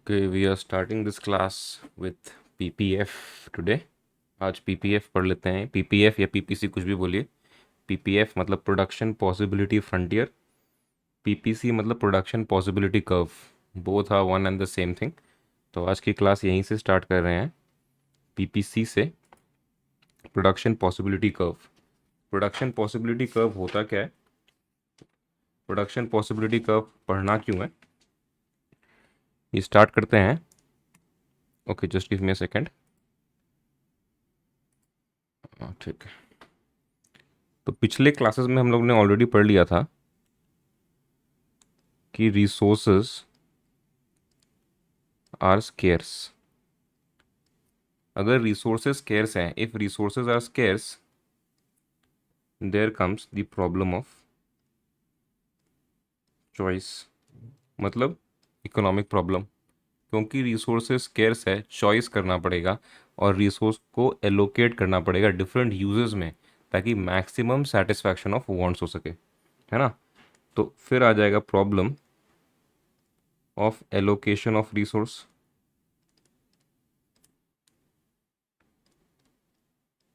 Okay, we are starting this class with PPF today. आज PPF पढ़ लेते हैं. PPF या PPC कुछ भी बोलिए. PPF मतलब प्रोडक्शन पॉसिबिलिटी फ्रंटियर. PPC मतलब production possibility curve. Both are one and the same thing. तो आज की क्लास यहीं से स्टार्ट कर रहे हैं. PPC से production possibility curve. Production possibility curve होता क्या है? प्रोडक्शन पॉसिबिलिटी कर्व पढ़ना क्यों है, ये स्टार्ट करते हैं. Okay, just give me a second. ठीक है. तो पिछले क्लासेस में हम लोग ने ऑलरेडी पढ़ लिया था कि रिसोर्सेज आर स्केर्स. अगर रिसोर्सेज स्केर्स हैं, if resources are scarce, there comes the problem of choice. मतलब इकोनॉमिक प्रॉब्लम. क्योंकि रिसोर्सेज स्केर्स है, चॉइस करना पड़ेगा और रिसोर्स को एलोकेट करना पड़ेगा डिफरेंट यूजेस में, ताकि मैक्सिमम सेटिस्फैक्शन ऑफ वांट्स हो सके, है ना. तो फिर आ जाएगा problem of allocation of resource,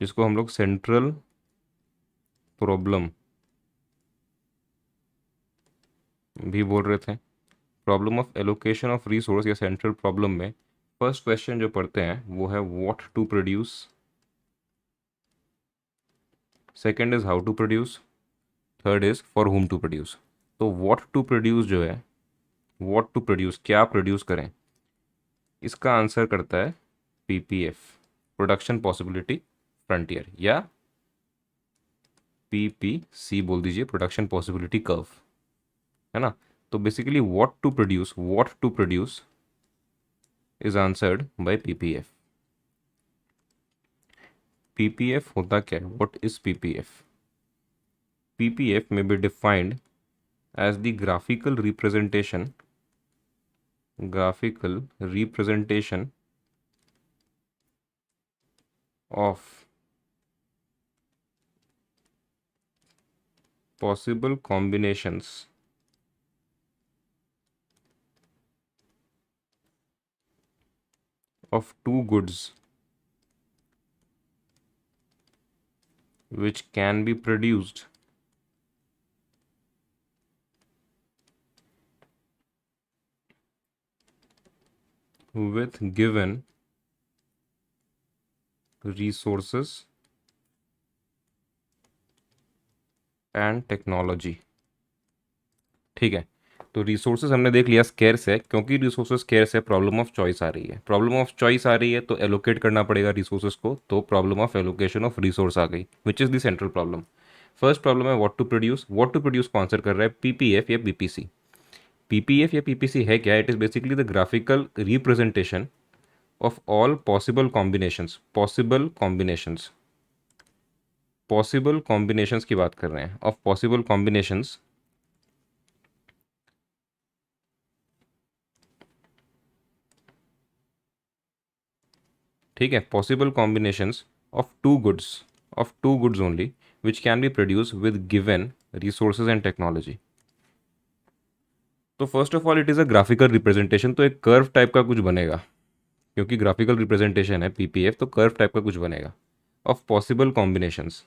जिसको हम लोग सेंट्रल प्रॉब्लम भी बोल रहे थे. Problem of allocation of resource या सेंट्रल प्रॉब्लम में फर्स्ट क्वेश्चन जो पढ़ते हैं वो है what to produce. Second is how to produce. Third is for whom to produce. तो व्हाट टू प्रोड्यूस जो है, व्हाट टू प्रोड्यूस, क्या प्रोड्यूस करें, इसका आंसर करता है PPF, प्रोडक्शन पॉसिबिलिटी फ्रंटियर, या PPC बोल दीजिए, प्रोडक्शन पॉसिबिलिटी कर्व, है ना. तो basically what to produce is answered by PPF. PPF होता क्या है? What is PPF? PPF may be defined as the graphical representation of possible combinations of two goods which can be produced with given resources and technology. ठीक है. तो resources हमने देख लिया scarce है. क्योंकि रिसोर्सेज स्केर्स है, प्रॉब्लम ऑफ चॉइस आ रही है. प्रॉब्लम ऑफ चॉइस आ रही है तो एलोकेट करना पड़ेगा रिसोर्सेज को. तो problem of allocation of resource आ गई, which is the central problem. First problem है व्हाट टू प्रोड्यूस को आंसर कर रहा है PPF या PPC. PPF या PPC है क्या? It is basically the graphical representation of all possible combinations की बात कर रहे हैं. ऑफ पॉसिबल कॉम्बिनेशंस, ठीक है, possible combinations of two goods only which can be produce with given resources and technology. तो first of all it is a graphical representation. तो एक कर्व टाइप का कुछ बनेगा, क्योंकि ग्राफिकल रिप्रेजेंटेशन है PPF, तो कर्व टाइप का कुछ बनेगा. Of possible combinations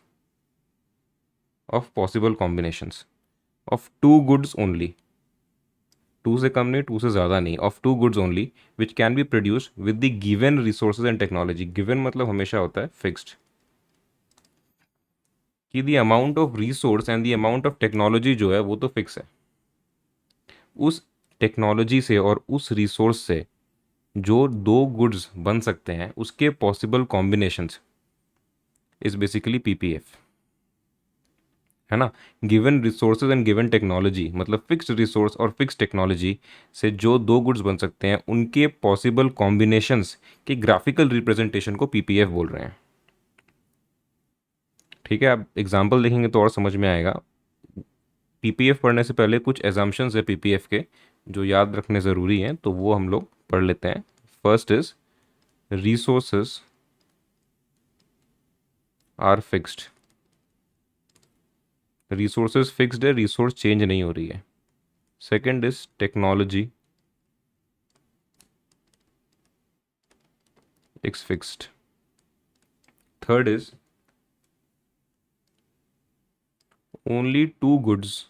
of two goods only, two से कम नहीं, टू से ज़्यादा नहीं, of two goods only which can be produce with the given resources and technology. Given मतलब हमेशा होता है फिक्स्ड, कि the amount of resource and the amount of technology जो है वो तो फिक्स है. उस टेक्नोलॉजी से और उस रिसोर्स से जो दो गुड्स बन सकते हैं उसके possible combinations is basically PPF, है ना. Given resources and given technology मतलब फिक्स्ड रिसोर्स और फिक्स्ड टेक्नोलॉजी से जो दो गुड्स बन सकते हैं उनके पॉसिबल कॉम्बिनेशंस के ग्राफिकल रिप्रेजेंटेशन को PPF बोल रहे हैं. ठीक है, आप एग्जाम्पल देखेंगे तो और समझ में आएगा. PPF पढ़ने से पहले कुछ एजम्पशंस है PPF के जो याद रखने ज़रूरी हैं, तो वो हम लोग पढ़ लेते हैं. First is resources are fixed. Resources fixed है, रिसोर्स चेंज नहीं हो रही है. Second is technology It's fixed. Third is only two goods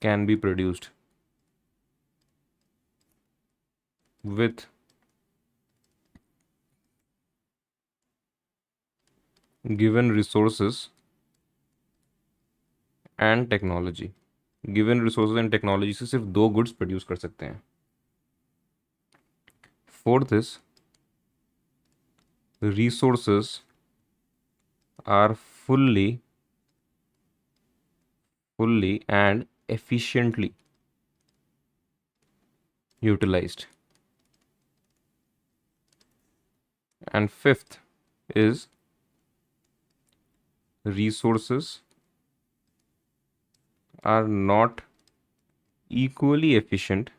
can be produced with given resources and technology. Given resources and technology से सिर्फ दो goods produce कर सकते हैं. Fourth is resources are fully and efficiently utilized. And fifth is resources are not equally efficient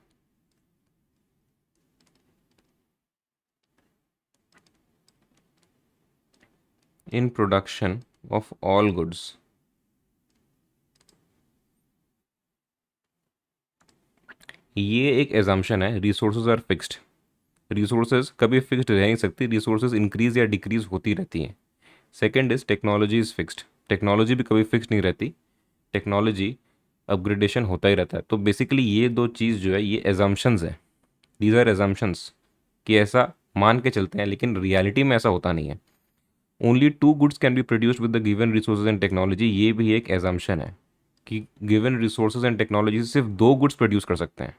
in production of all goods. ये एक assumption है, resources are fixed. Resources कभी फिक्स्ड रह नहीं सकती, रिसोर्सेज इंक्रीज या डिक्रीज होती रहती हैं. Second is technology is fixed. Technology भी कभी फिक्स्ड नहीं रहती, टेक्नोलॉजी अपग्रेडेशन होता ही रहता है. तो बेसिकली ये दो चीज़ जो है ये एजम्पशंस है. दीज आर एजम्पशंस कि ऐसा मान के चलते हैं, लेकिन रियलिटी में ऐसा होता नहीं है. Only two goods can be produced with the given resources and technology, ये भी एक एजम्पशन है कि गिवन रिसोर्सेज एंड टेक्नोलॉजी से सिर्फ दो गुड्स प्रोड्यूस कर सकते हैं.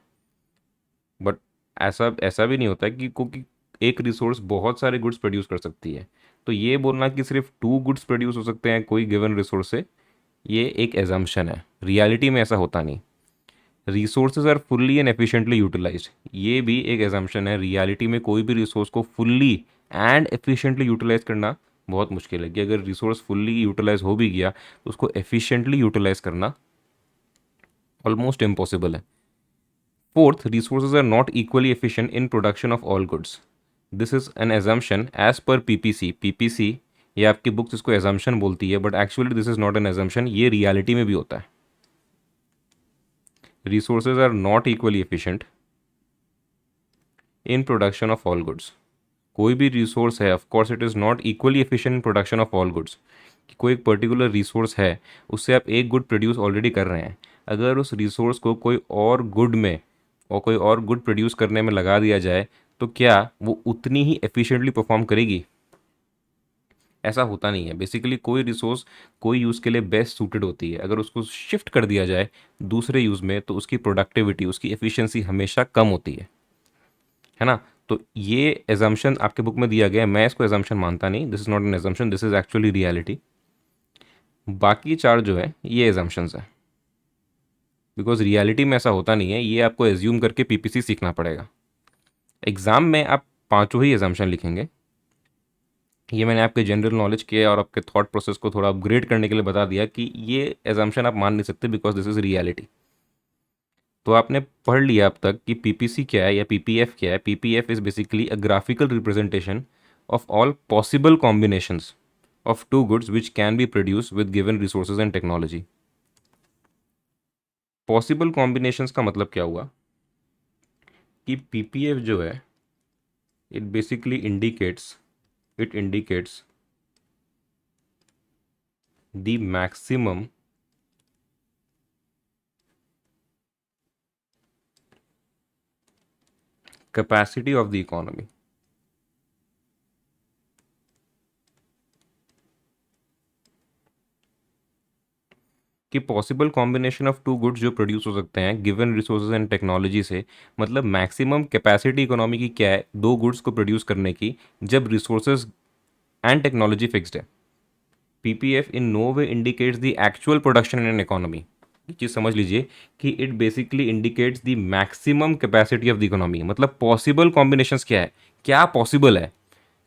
बट ऐसा ऐसा भी नहीं होता है कि क्योंकि एक रिसोर्स बहुत सारे गुड्स प्रोड्यूस कर सकती है. तो ये बोलना कि सिर्फ टू गुड्स प्रोड्यूस हो सकते हैं कोई गिवन रिसोर्स से, ये एक एजम्पशन है. रियलिटी में ऐसा होता नहीं. Resources are fully and efficiently utilised, ये भी एक एजम्पशन है. रियलिटी में कोई भी रिसोर्स को फुल्ली एंड एफिशिएंटली यूटिलाइज करना बहुत मुश्किल है. कि अगर रिसोर्स फुल्ली यूटिलाइज हो भी गया तो उसको एफिशिएंटली यूटिलाइज करना ऑलमोस्ट इम्पॉसिबल है. Fourth, resources are not equally efficient in production of all goods. This is an assumption as per PPC. PPC ये आपकी बुक्स इसको assumption बोलती है, but actually this is not an assumption. ये reality में भी होता है. Resources are not equally efficient in production of all goods. कोई भी रिसोर्स है, of course it is not equally efficient in production of all goods. कोई एक पर्टिकुलर रिसोर्स है, उससे आप एक गुड प्रोड्यूस ऑलरेडी कर रहे हैं. अगर उस रिसोर्स को कोई और गुड में और कोई और गुड प्रोड्यूस करने में लगा दिया जाए तो क्या वो उतनी ही एफिशिएंटली परफॉर्म करेगी? ऐसा होता नहीं है. बेसिकली कोई रिसोर्स कोई यूज़ के लिए बेस्ट सूटेड होती है, अगर उसको शिफ्ट कर दिया जाए दूसरे यूज़ में तो उसकी प्रोडक्टिविटी, उसकी एफिशिएंसी हमेशा कम होती है ना. तो ये एजम्पशन आपके बुक में दिया गया है, मैं इसको एजम्पशन मानता नहीं. This is not an assumption, this is actually reality. बाकी चार जो है ये एजम्पशंस है, बिकॉज रियलिटी में ऐसा होता नहीं है. ये आपको एज्यूम करके पीपीसी सीखना पड़ेगा. एग्ज़ाम में आप पांचों ही एजम्पशन लिखेंगे. ये मैंने आपके जनरल नॉलेज के और आपके थॉट प्रोसेस को थोड़ा अपग्रेड करने के लिए बता दिया कि ये एजम्पशन आप मान नहीं सकते बिकॉज दिस इज़ रियलिटी. तो आपने पढ़ लिया अब तक कि पीपीसी क्या है या पीपीएफ क्या है. PPF is basically a graphical representation of all possible combinations of two goods which can be produce with given resources and technology. Possible combinations का मतलब क्या हुआ कि पीपीएफ जो है it basically indicates the maximum capacity of the economy. कि possible combination of two goods जो produce हो सकते हैं गिवन रिसोर्सेज एंड टेक्नोलॉजी से, मतलब मैक्सिमम कैपेसिटी इकोनॉमी की क्या है दो गुड्स को प्रोड्यूस करने की जब रिसोर्सेज एंड टेक्नोलॉजी फिक्स्ड है. PPF in no way indicates the actual production in an economy. ये चीज़ समझ लीजिए कि it basically indicates the maximum capacity of the economy. मतलब पॉसिबल कॉम्बिनेशंस क्या है, क्या पॉसिबल है,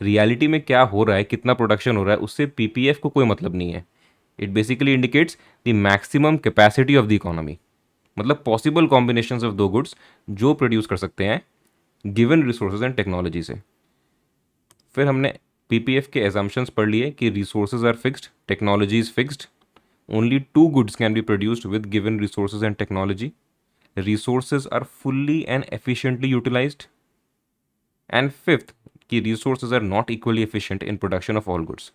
रियलिटी में क्या हो रहा है, कितना प्रोडक्शन हो रहा है, उससे पीपीएफ को कोई मतलब नहीं है. It basically indicates the maximum capacity of the economy. मतलब पॉसिबल कॉम्बिनेशंस ऑफ दो गुड्स जो प्रोड्यूस कर सकते हैं गिवन रिसोर्सेज एंड टेक्नोलॉजी से. फिर हमने पीपीएफ के एजम्पशंस पढ़ लिए कि resources are fixed, technology is fixed, only two goods can be produced with given resources and technology, resources are fully and efficiently utilised, and fifth कि resources are not equally efficient in production of all goods.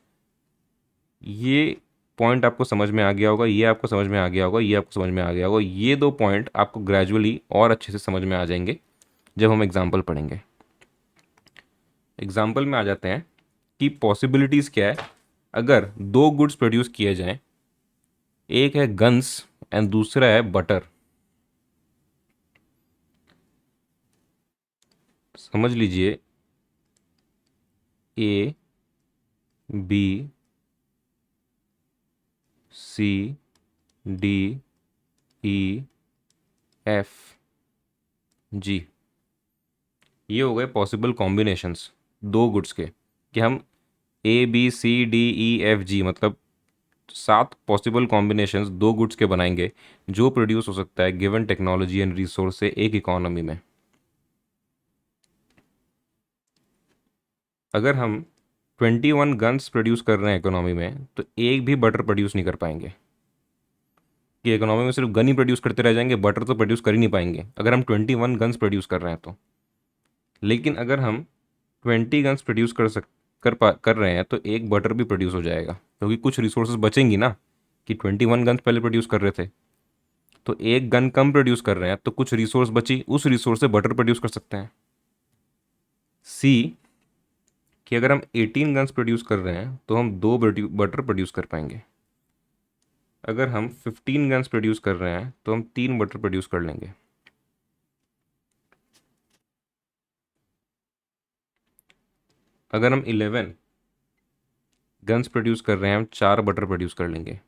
ये point आपको समझ में आ गया होगा, ये आपको समझ में आ गया होगा, ये आपको समझ में आ गया होगा। ये दो पॉइंट आपको ग्रेजुअली और अच्छे से समझ में आ जाएंगे जब हम एग्जाम्पल पढ़ेंगे। एग्जाम्पल में आ जाते हैं कि पॉसिबिलिटीज़ क्या है अगर दो गुड्स प्रोड्यूस किए जाएं, एक है गन्स एंड दूसरा है बटर। समझ लीजिए A B C D E F G, ये हो गए पॉसिबल कॉम्बिनेशंस दो गुड्स के, कि हम A B C D E F G मतलब 7 पॉसिबल कॉम्बिनेशंस दो गुड्स के बनाएंगे जो प्रोड्यूस हो सकता है गिवन टेक्नोलॉजी एंड रिसोर्स से एक इकोनॉमी में। अगर हम 21 गन्स प्रोड्यूस कर रहे हैं इकोनॉमी में तो एक भी बटर प्रोड्यूस नहीं कर पाएंगे, कि इकोनॉमी में सिर्फ गन ही प्रोड्यूस करते रह जाएंगे, बटर तो प्रोड्यूस कर ही नहीं पाएंगे अगर हम 21 गन्स प्रोड्यूस कर रहे हैं तो। लेकिन अगर हम 20 गन्स प्रोड्यूस कर रहे हैं तो एक बटर भी प्रोड्यूस हो जाएगा, क्योंकि कुछ रिसोर्सेज बचेंगी ना, कि 21 गन्स पहले प्रोड्यूस कर रहे थे तो एक गन कम प्रोड्यूस कर रहे हैं तो कुछ रिसोर्स बची, उस रिसोर्स से बटर प्रोड्यूस कर सकते हैं। सी कि अगर हम 18 गन्स प्रोड्यूस कर रहे हैं तो हम दो बटर प्रोड्यूस कर पाएंगे। अगर हम 15 गन्स प्रोड्यूस कर रहे हैं तो हम 3 बटर प्रोड्यूस कर लेंगे। अगर हम 11 गन्स प्रोड्यूस कर रहे हैं हम 4 बटर प्रोड्यूस कर लेंगे।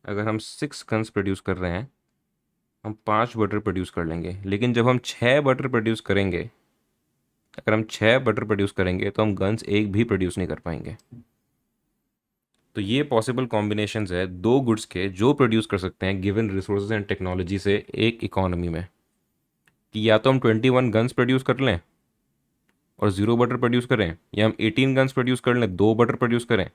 अगर हम 6 गन्स प्रोड्यूस कर रहे हैं हम 5 बटर प्रोड्यूस कर लेंगे। लेकिन जब हम 6 बटर प्रोड्यूस करेंगे, अगर हम 6 बटर प्रोड्यूस करेंगे तो हम गन्स एक भी प्रोड्यूस नहीं कर पाएंगे। तो ये पॉसिबल कॉम्बिनेशंस है दो गुड्स के जो प्रोड्यूस कर सकते हैं गिवन रिसोर्सेज एंड टेक्नोलॉजी से एक इकोनॉमी में, कि या तो हम 21 गन्स प्रोड्यूस कर लें और 0 बटर प्रोड्यूस करें, या हम 18 गन्स प्रोड्यूस कर लें 2 बटर प्रोड्यूस करें,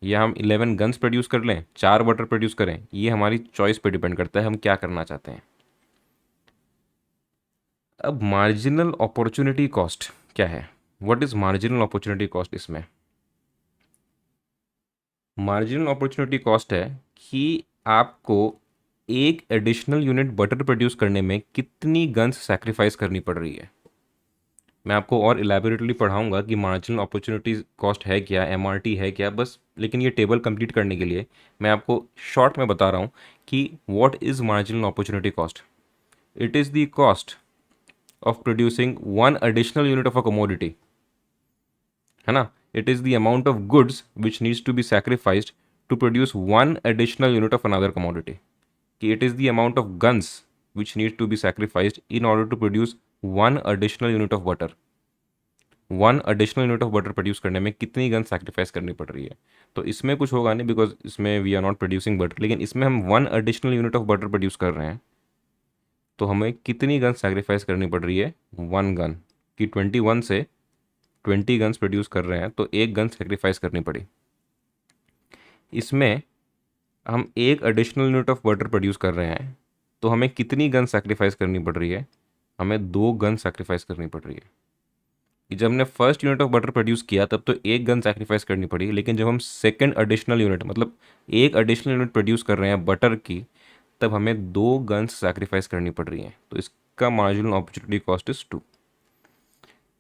या हम 11 गन्स प्रोड्यूस कर लें 4 बटर प्रोड्यूस करें। ये हमारी चॉइस पे डिपेंड करता है हम क्या करना चाहते हैं। अब मार्जिनल अपॉर्चुनिटी कॉस्ट क्या है, what is marginal opportunity cost? इसमें मार्जिनल अपॉर्चुनिटी कॉस्ट है कि आपको एक एडिशनल यूनिट बटर प्रोड्यूस करने में कितनी गन्स सैक्रिफाइस करनी पड़ रही है। मैं आपको और इलेबोरेटली पढ़ाऊंगा कि मार्जिनल अपॉर्चुनिटी कॉस्ट है क्या, एमआरटी है क्या, बस लेकिन ये टेबल कंप्लीट करने के लिए मैं आपको शॉर्ट में बता रहा हूँ कि what is marginal opportunity cost. It is the cost of producing one additional unit of a commodity, है ना। It is the amount of goods which needs to be sacrificed to produce one additional unit of another commodity, कि it is the amount of guns which need to be sacrificed in order to produce one additional unit of butter. One additional unit of butter produce करने में कितनी gun sacrifice करनी पड़ रही है। तो इसमें कुछ होगा नहीं बिकॉज इसमें we are not producing butter, लेकिन इसमें हम one additional unit of butter produce कर रहे हैं तो हमें कितनी गन सैक्रिफाइस करनी पड़ रही है, वन गन। कि 21 से 20 गन्स प्रोड्यूस कर रहे हैं तो एक गन सेक्रीफाइस करनी पड़ी। इसमें हम एक additional unit of butter produce कर रहे हैं तो हमें कितनी गन सेक्रीफाइस करनी पड़ रही है, हमें 2 गन सेक्रीफाइस करनी पड़ रही है। कि जब हमने first unit of butter produce किया तब तो एक गन सेक्रीफाइस करनी पड़ी, लेकिन जब हम सेकेंड एडिशनल यूनिट मतलब एक एडिशनल यूनिट प्रोड्यूस कर रहे हैं बटर की, तब हमें 2 गन्स सेक्रीफाइस करनी पड़ रही हैं। तो इसका मार्जिनल अपॉर्चुनिटी कॉस्ट इज 2।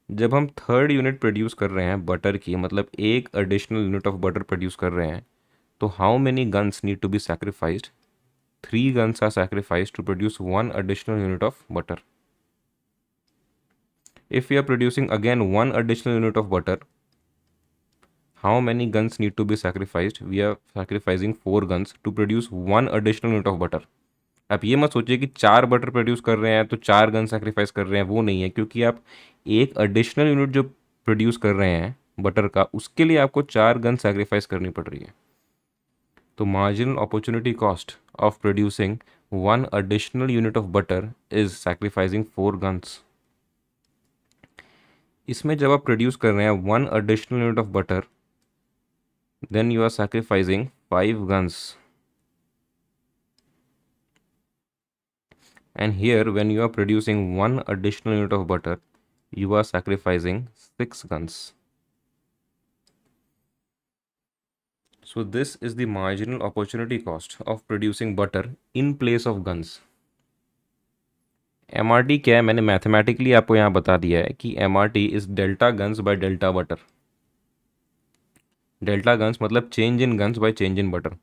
जब हम थर्ड यूनिट प्रोड्यूस कर रहे हैं बटर की, मतलब एक additional unit of butter produce कर रहे हैं, तो how many guns need to be sacrificed? 3 guns are sacrificed to produce one additional unit of butter. If we are producing again one additional unit of butter, how many guns need to be sacrificed? We are sacrificing 4 guns to produce one additional unit of butter. आप ये मत सोचिए कि 4 butter produce कर रहे हैं तो 4 gun sacrifice कर रहे हैं, वो नहीं है, क्योंकि आप एक एडिशनल यूनिट जो प्रोड्यूस कर रहे हैं बटर का, उसके लिए आपको 4 गन सेक्रीफाइस करनी पड़ रही है। तो marginal opportunity cost of producing one additional unit of butter is sacrificing 4 guns. इसमें जब आप प्रोड्यूस कर रहे हैं one additional unit of butter, then you are sacrificing 5 guns. And here when you are producing one additional unit of butter, You are sacrificing 6 guns. So this is the marginal opportunity cost of producing butter in place of guns. MRT क्या है, मैंने mathematically आपको यहाँ बता दिया है कि MRT is delta guns by delta butter. Delta guns मतलब change in guns by change in butter.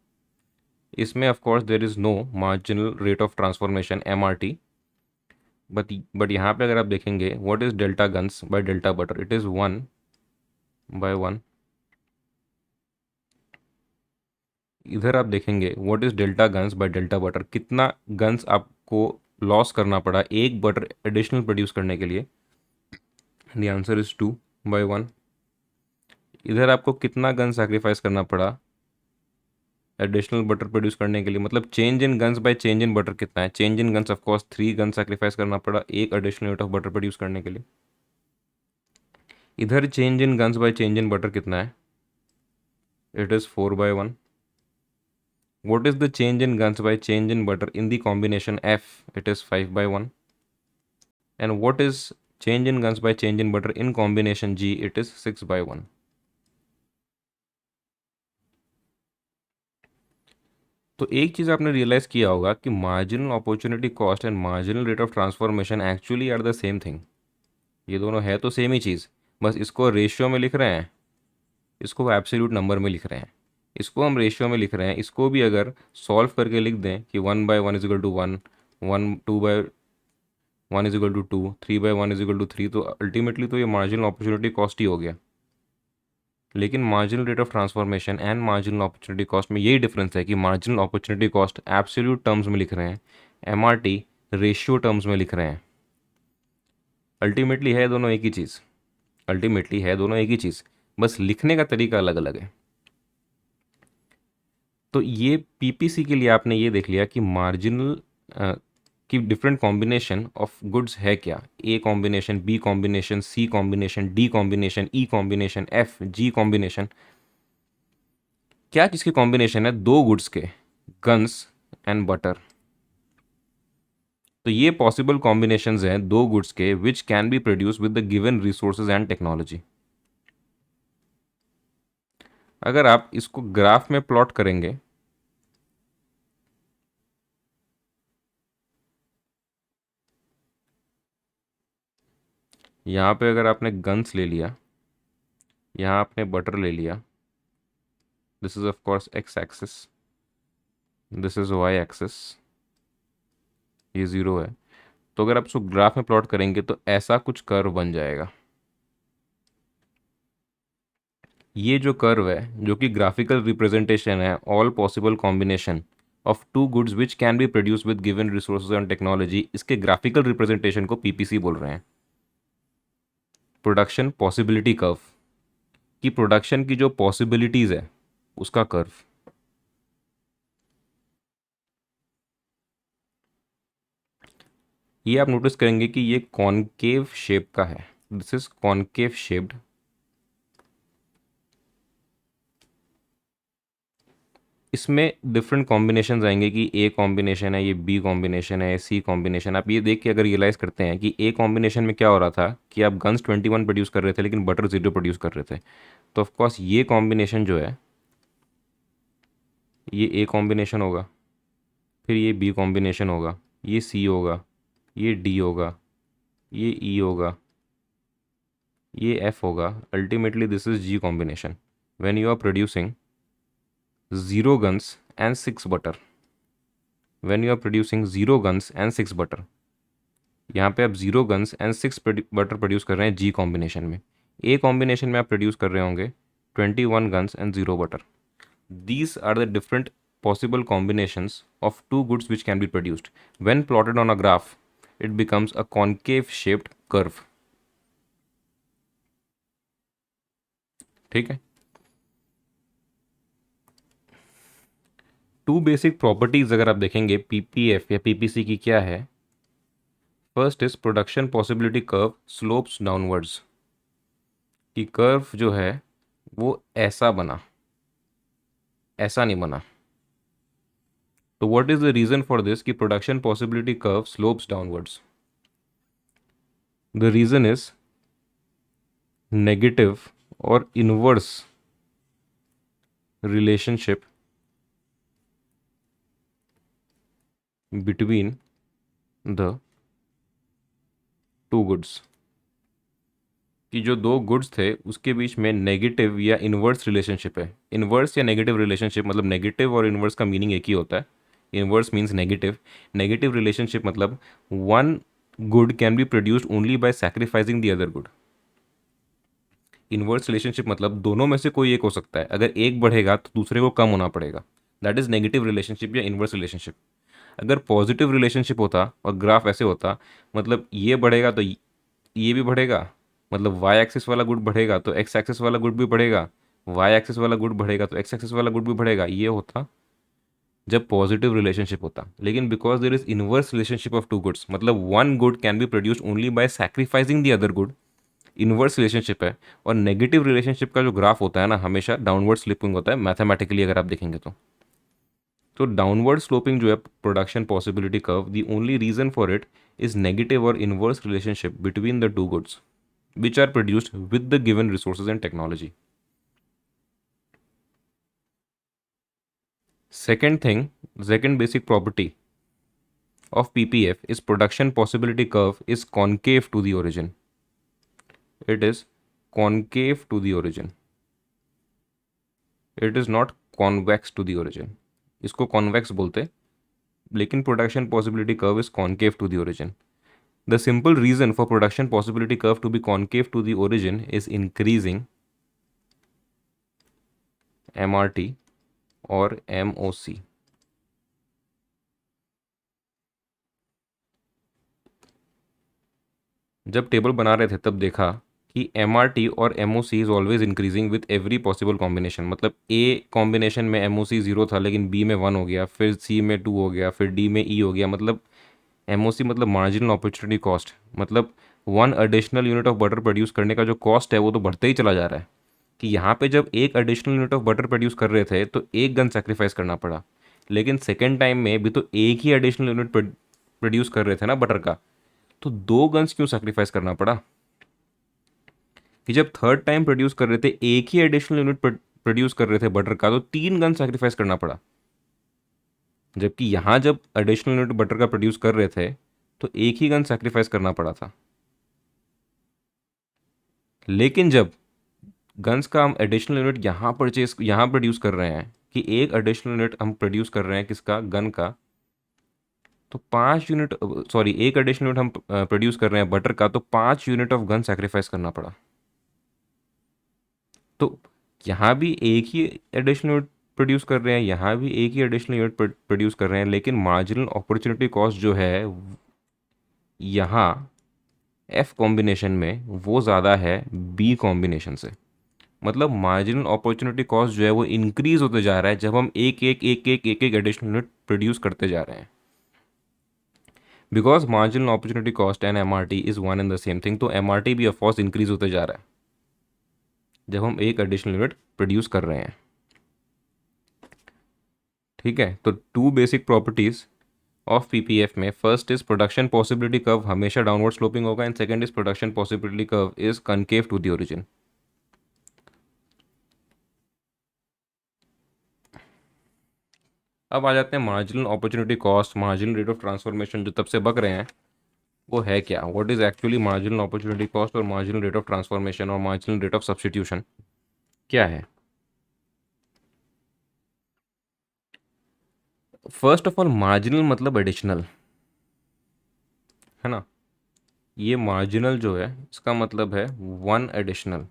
इसमें of course there is no marginal rate of transformation MRT. But यहाँ पे अगर आप देखेंगे what is delta guns by delta butter, it is 1/1. इधर आप देखेंगे what is delta guns by delta butter, कितना गन्स आपको लॉस करना पड़ा एक बटर एडिशनल प्रोड्यूस करने के लिए. The answer is 2/1. इधर आपको कितना गन सैक्रिफाइस करना पड़ा एडिशनल बटर प्रोड्यूस करने के लिए, मतलब change in guns by change in butter कितना है. Change in guns of course 3 gun sacrifice करना पड़ा एक additional unit of butter produce करने के लिए. इधर change in guns by change in butter कितना है, it is 4/1. What is the change in guns by change in butter in the combination F? It is 5/1. And what is change in guns by change in butter in combination G? It is 6/1. तो एक चीज़ आपने realise किया होगा कि marginal opportunity cost and marginal rate of transformation actually are the same thing. ये दोनों है तो सेम ही चीज़, बस इसको रेशियो में लिख रहे हैं, इसको एब्सोल्यूट नंबर में लिख रहे हैं. इसको हम रेशियो में लिख रहे हैं, इसको भी अगर सॉल्व करके लिख दें कि 1/1 is equal to 1, 2/1 is equal to 2, 3/1 is equal to 3, तो अल्टीमेटली तो ये मार्जिनल अपॉर्चुनिटी कॉस्ट ही हो गया. लेकिन marginal rate of transformation and marginal opportunity cost में यही डिफरेंस है कि marginal opportunity cost absolute terms में लिख रहे हैं, MRT रेशियो टर्म्स में लिख रहे हैं. अल्टीमेटली है दोनों एक ही चीज़, अल्टीमेटली है दोनों एक ही चीज़, बस लिखने का तरीका अलग अलग है. तो ये PPC के लिए आपने ये देख लिया कि मार्जिनल की डिफरेंट कॉम्बिनेशन ऑफ गुड्स है क्या. A combination, B combination, C combination, D combination, E combination, F G combination. क्या चीज़ की कॉम्बिनेशन है, दो गुड्स के, गन्स एंड बटर. तो ये पॉसिबल कॉम्बिनेशंस हैं दो गुड्स के विच can be produce with the given resources and technology. अगर आप इसको ग्राफ में प्लॉट करेंगे, यहाँ पे अगर आपने गन्स ले लिया, यहाँ आपने बटर ले लिया, this is of course X axis, this is Y axis, ये ज़ीरो है. तो अगर आप इसको ग्राफ में प्लॉट करेंगे तो ऐसा कुछ कर्व बन जाएगा. ये जो कर्व है जो कि ग्राफिकल रिप्रेजेंटेशन है all possible combination of two goods which can be produce with given resources and technology, इसके ग्राफिकल रिप्रेजेंटेशन को PPC बोल रहे हैं, प्रोडक्शन पॉसिबिलिटी कर्व. कि प्रोडक्शन की जो पॉसिबिलिटीज़ है उसका कर्व. ये आप नोटिस करेंगे कि ये कॉनकेव शेप का है, दिस इज कॉनकेव शेप्ड. इसमें डिफरेंट कॉम्बिनेशन आएंगे कि A कॉम्बिनेशन है, ये B कॉम्बिनेशन है, C कॉम्बिनेशन. आप ये देख के अगर रियलाइज़ करते हैं कि A कॉम्बिनेशन में क्या हो रहा था कि आप गन्स 21 प्रोड्यूस कर रहे थे लेकिन बटर 0 प्रोड्यूस कर रहे थे, तो ऑफकोर्स ये कॉम्बिनेशन जो है ये A कॉम्बिनेशन होगा, फिर ये B कॉम्बिनेशन होगा, ये C होगा, ये D होगा, ये E होगा, ये F होगा. Ultimately this is G combination when you are producing 0 guns and 6 butter. When you are producing 0 guns and 6 butter, यहाँ पे आप 0 guns and 6 butter प्रोड्यूस कर रहे हैं G कॉम्बिनेशन में. A कॉम्बिनेशन में आप प्रोड्यूस कर रहे होंगे 21 guns and 0 butter. These are the different possible combinations of two goods which can be produced. When plotted on a graph, it becomes a concave shaped curve. ठीक है. To basic properties अगर आप देखेंगे PPF या PPC की क्या है. First is production possibility curve slopes downwards. कि कर्व जो है वो ऐसा बना, ऐसा नहीं बना. तो what is the reason for this कि production possibility curve slopes downwards. The reason is negative और inverse relationship between the two goods, कि जो दो गुड्स थे उसके बीच में नेगेटिव या इनवर्स रिलेशनशिप है। इनवर्स या नेगेटिव रिलेशनशिप मतलब नेगेटिव और इनवर्स का मीनिंग एक ही होता है। Inverse means negative, negative relationship मतलब one good can be produced only by sacrificing the other good. Inverse relationship मतलब दोनों में से कोई एक हो सकता है, अगर एक बढ़ेगा तो दूसरे को कम होना पड़ेगा, दैट इज नेगेटिव रिलेशनशिप या इनवर्स रिलेशनशिप। अगर पॉजिटिव रिलेशनशिप होता और ग्राफ ऐसे होता, मतलब ये बढ़ेगा तो ये भी बढ़ेगा, मतलब वाई एक्सिस वाला गुड बढ़ेगा तो एक्स एक्सिस वाला गुड भी बढ़ेगा, वाई एक्सिस वाला गुड बढ़ेगा तो एक्स एक्सिस वाला गुड भी बढ़ेगा, ये होता जब पॉजिटिव रिलेशनशिप होता। लेकिन because there is inverse relationship of two goods, मतलब one good can be produced only by sacrificing the other good, inverse relationship है। और नेगेटिव रिलेशनशिप का जो ग्राफ होता है ना, हमेशा डाउनवर्ड स्लिपिंग होता है मैथमेटिकली अगर आप देखेंगे तो डाउनवर्ड स्लोपिंग जो है production possibility curve, the only reason for it is negative और inverse relationship between the two goods which are produced with the given resources and technology. Second thing, second basic property of PPF is production possibility curve is concave to the origin. It is concave to the origin. It is not convex to the origin. इसको convex बोलते, लेकिन production possibility curve is concave to the origin. The simple reason for production possibility curve to be concave to the origin is increasing MRT और MOC. जब table बना रहे थे तब देखा कि एम आर टी और M O C is always increasing with every possible combination. मतलब ए कॉम्बिनेशन में एम ओ सी ज़ीरो था, लेकिन बी में वन हो गया, फिर सी में टू हो गया, फिर डी में ई हो गया। मतलब एम ओ सी मतलब मार्जिनल अपॉर्चुनिटी कॉस्ट, मतलब one additional unit of butter produce करने का जो कॉस्ट है वो तो बढ़ते ही चला जा रहा है। कि यहाँ पे जब एक additional unit of butter produce कर रहे थे तो एक गन सेक्रीफाइस करना पड़ा, लेकिन सेकेंड टाइम में भी तो एक ही एडिशनल यूनिट प्रोड्यूस कर रहे थे ना बटर का, तो दो गन्स क्यों सेक्रीफाइस करना पड़ा? कि जब थर्ड टाइम प्रोड्यूस कर रहे थे, एक ही एडिशनल यूनिट प्रोड्यूस कर रहे थे बटर का, तो तीन गन सेक्रीफाइस करना पड़ा। जबकि यहां जब एडिशनल यूनिट बटर का प्रोड्यूस कर रहे थे तो एक ही गन सेक्रीफाइस करना पड़ा था। लेकिन जब गन्स का हम एडिशनल यूनिट यहाँ प्रोड्यूस कर रहे हैं, कि एक एडिशनल यूनिट हम प्रोड्यूस कर रहे हैं किसका, गन का, तो 5 यूनिट, सॉरी एक एडिशनल यूनिट हम प्रोड्यूस कर रहे हैं बटर का, तो 5 यूनिट ऑफ गन सेक्रीफाइस करना पड़ा। तो यहाँ भी एक ही एडिशनल यूनिट प्रोड्यूस कर रहे हैं, यहाँ भी एक ही एडिशनल यूनिट प्रोड्यूस कर रहे हैं, लेकिन मार्जिनल अपॉर्चुनिटी कॉस्ट जो है यहाँ एफ कॉम्बिनेशन में वो ज़्यादा है बी कॉम्बिनेशन से। मतलब मार्जिनल अपॉर्चुनिटी कॉस्ट जो है वो इंक्रीज होते जा रहा है जब हम एक एक एडिशनल यूनिट प्रोड्यूस करते जा रहे हैं। Because marginal opportunity cost and M R T is one and the same thing, तो एम आर टी भी ऑफकोर्स इंक्रीज होते जा रहा है जब हम एक एडिशनल यूनिट प्रोड्यूस कर रहे हैं। ठीक है, तो two basic properties of PPF में, first is production possibility curve हमेशा डाउनवर्ड स्लोपिंग होगा, and second is production possibility curve is concave to the origin. अब आ जाते हैं marginal opportunity cost, marginal rate of transformation, जो तब से बक रहे हैं वो है क्या, what is actually marginal opportunity cost और मार्जिनल रेट ऑफ ट्रांसफॉर्मेशन और मार्जिनल रेट ऑफ सब्स्टिट्यूशन क्या है। फर्स्ट ऑफ ऑल मार्जिनल मतलब एडिशनल, है ना। ये मार्जिनल जो है इसका मतलब है वन एडिशनल।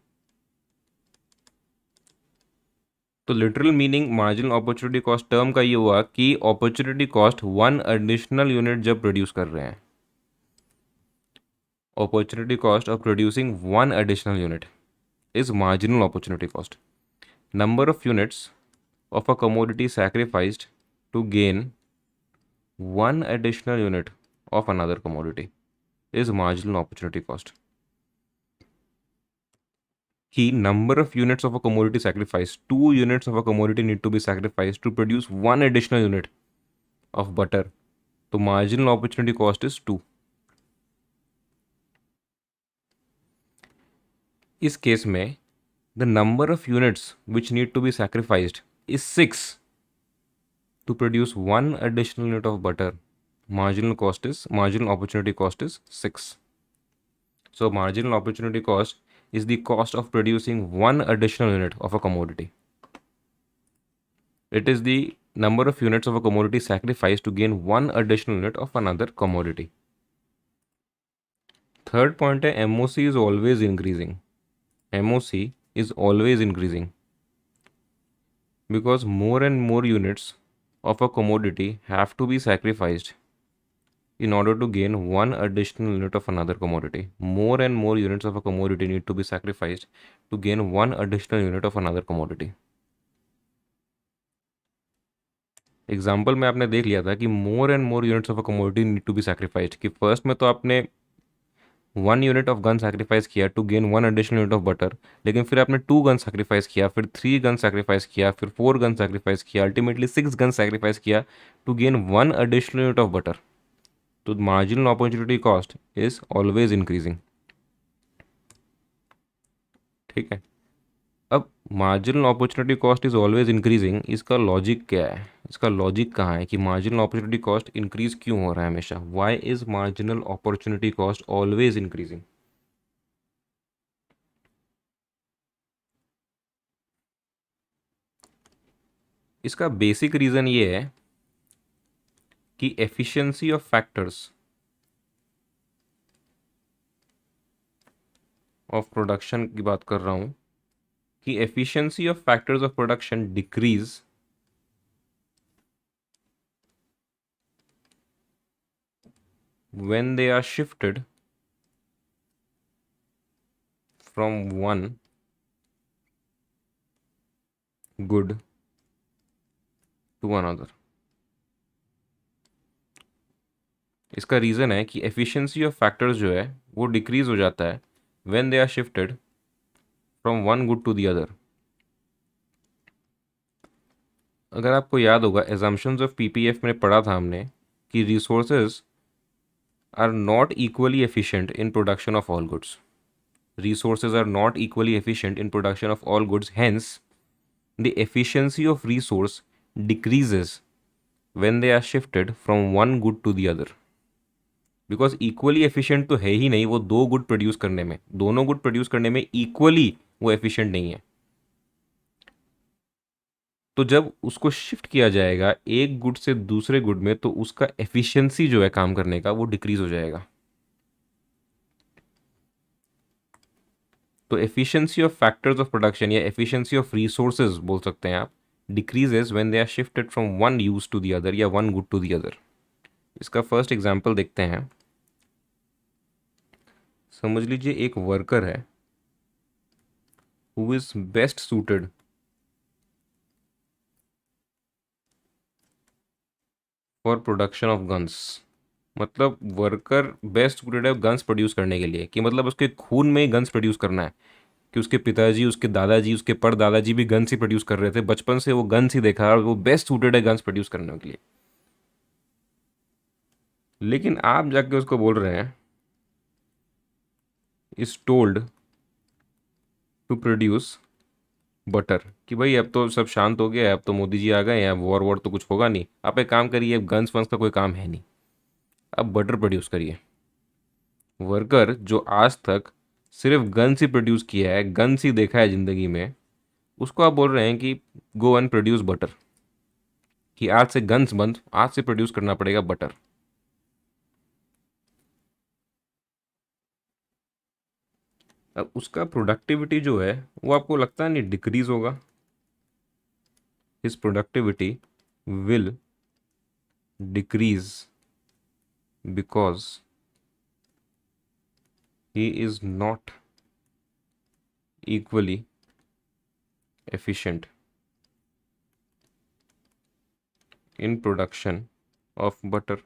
तो literal meaning marginal opportunity cost term का ये हुआ कि opportunity cost one additional unit जब प्रोड्यूस कर रहे हैं, opportunity cost of producing one additional unit is marginal opportunity cost. Number of units of a commodity sacrificed to gain one additional unit of another commodity is marginal opportunity cost. Key number of units of a commodity sacrificed, 2 units of a commodity need to be sacrificed to produce one additional unit of butter. So marginal opportunity cost is 2. इस case में the number of units which need to be sacrificed is 6 to produce one additional unit of butter. Marginal opportunity cost is 6. So marginal opportunity cost is the cost of producing one additional unit of a commodity. It is the number of units of a commodity sacrificed to gain one additional unit of another commodity. Third point है MOC is always increasing. MOC is always increasing because more and more units of a commodity have to be sacrificed in order to gain one additional unit of another commodity. More and more units of a commodity need to be sacrificed to gain one additional unit of another commodity. Example में आपने देख लिया था कि more and more units of a commodity need to be sacrificed, कि first में तो आपने 1 यूनिट ऑफ गन सैक्रिफाइस किया to gain one additional unit of butter, लेकिन फिर आपने 2 गन सैक्रिफाइस किया, फिर 3 गन सैक्रिफाइस किया, फिर 4 गन सैक्रिफाइस किया, अल्टीमेटली 6 गन सैक्रिफाइस किया to gain one additional unit of butter. तो marginal opportunity cost is always increasing. ठीक है. अब marginal opportunity cost is always increasing, इसका लॉजिक क्या है, इसका लॉजिक कहाँ है कि मार्जिनल अपॉर्चुनिटी कॉस्ट इंक्रीज क्यों हो रहा है हमेशा? Why is marginal opportunity cost always increasing? इसका बेसिक रीज़न ये है कि efficiency of factors of production की बात कर रहा हूँ, कि efficiency of factors of production decrease when they are shifted from one good to another. इसका रीज़न है कि एफिशिएंसी ऑफ फैक्टर्स जो है वो डिक्रीज हो जाता है when they are shifted from one good to the other. अगर आपको याद होगा assumptions ऑफ पीपीएफ में पढ़ा था हमने कि resources are not equally efficient in production of all goods. Resources are not equally efficient in production of all goods. Hence, the efficiency of resource decreases when they are shifted from one good to the other. Because equally efficient तो है ही नहीं वो, 2 good produce करने में, दोनों good produce करने में इक्वली वो एफिशिएंट नहीं है. तो जब उसको शिफ्ट किया जाएगा एक गुड से दूसरे गुड में, तो उसका एफिशिएंसी जो है काम करने का वो डिक्रीज हो जाएगा. तो efficiency of factors of production या एफिशिएंसी ऑफ रिसोर्सेज बोल सकते हैं आप, decreases when they are shifted from one use to the other या one good to the other. इसका फर्स्ट एग्जांपल देखते हैं. समझ लीजिए एक वर्कर है who is best suited for production of guns. मतलब वर्कर बेस्ट सूटेड है गन्स प्रोड्यूस करने के लिए, कि मतलब उसके खून में ही गन्स प्रोड्यूस करना है, कि उसके पिताजी, उसके दादाजी, उसके परदादाजी भी गन्स ही प्रोड्यूस कर रहे थे, बचपन से वो गन्स ही देखा और वो बेस्ट सूटेड है गन्स प्रोड्यूस करने के लिए. लेकिन आप जाके उसको बोल रहे हैं is told to produce butter, कि भाई अब तो सब शांत हो गया है, अब तो मोदी जी आ गए हैं, अब वॉर वॉर तो कुछ होगा नहीं, आप एक काम करिए, अब गन्स वन्स का कोई काम है नहीं, अब बटर प्रोड्यूस करिए. वर्कर जो आज तक सिर्फ गन्स ही प्रोड्यूस किया है, गन्स ही देखा है ज़िंदगी में, उसको आप बोल रहे हैं कि गो एंड प्रोड्यूस बटर, कि आज से गन्स बंद, आज से प्रोड्यूस करना पड़ेगा बटर. अब उसका प्रोडक्टिविटी जो है वो आपको लगता है नहीं डिक्रीज होगा? His productivity will decrease because he is not equally efficient in production of butter.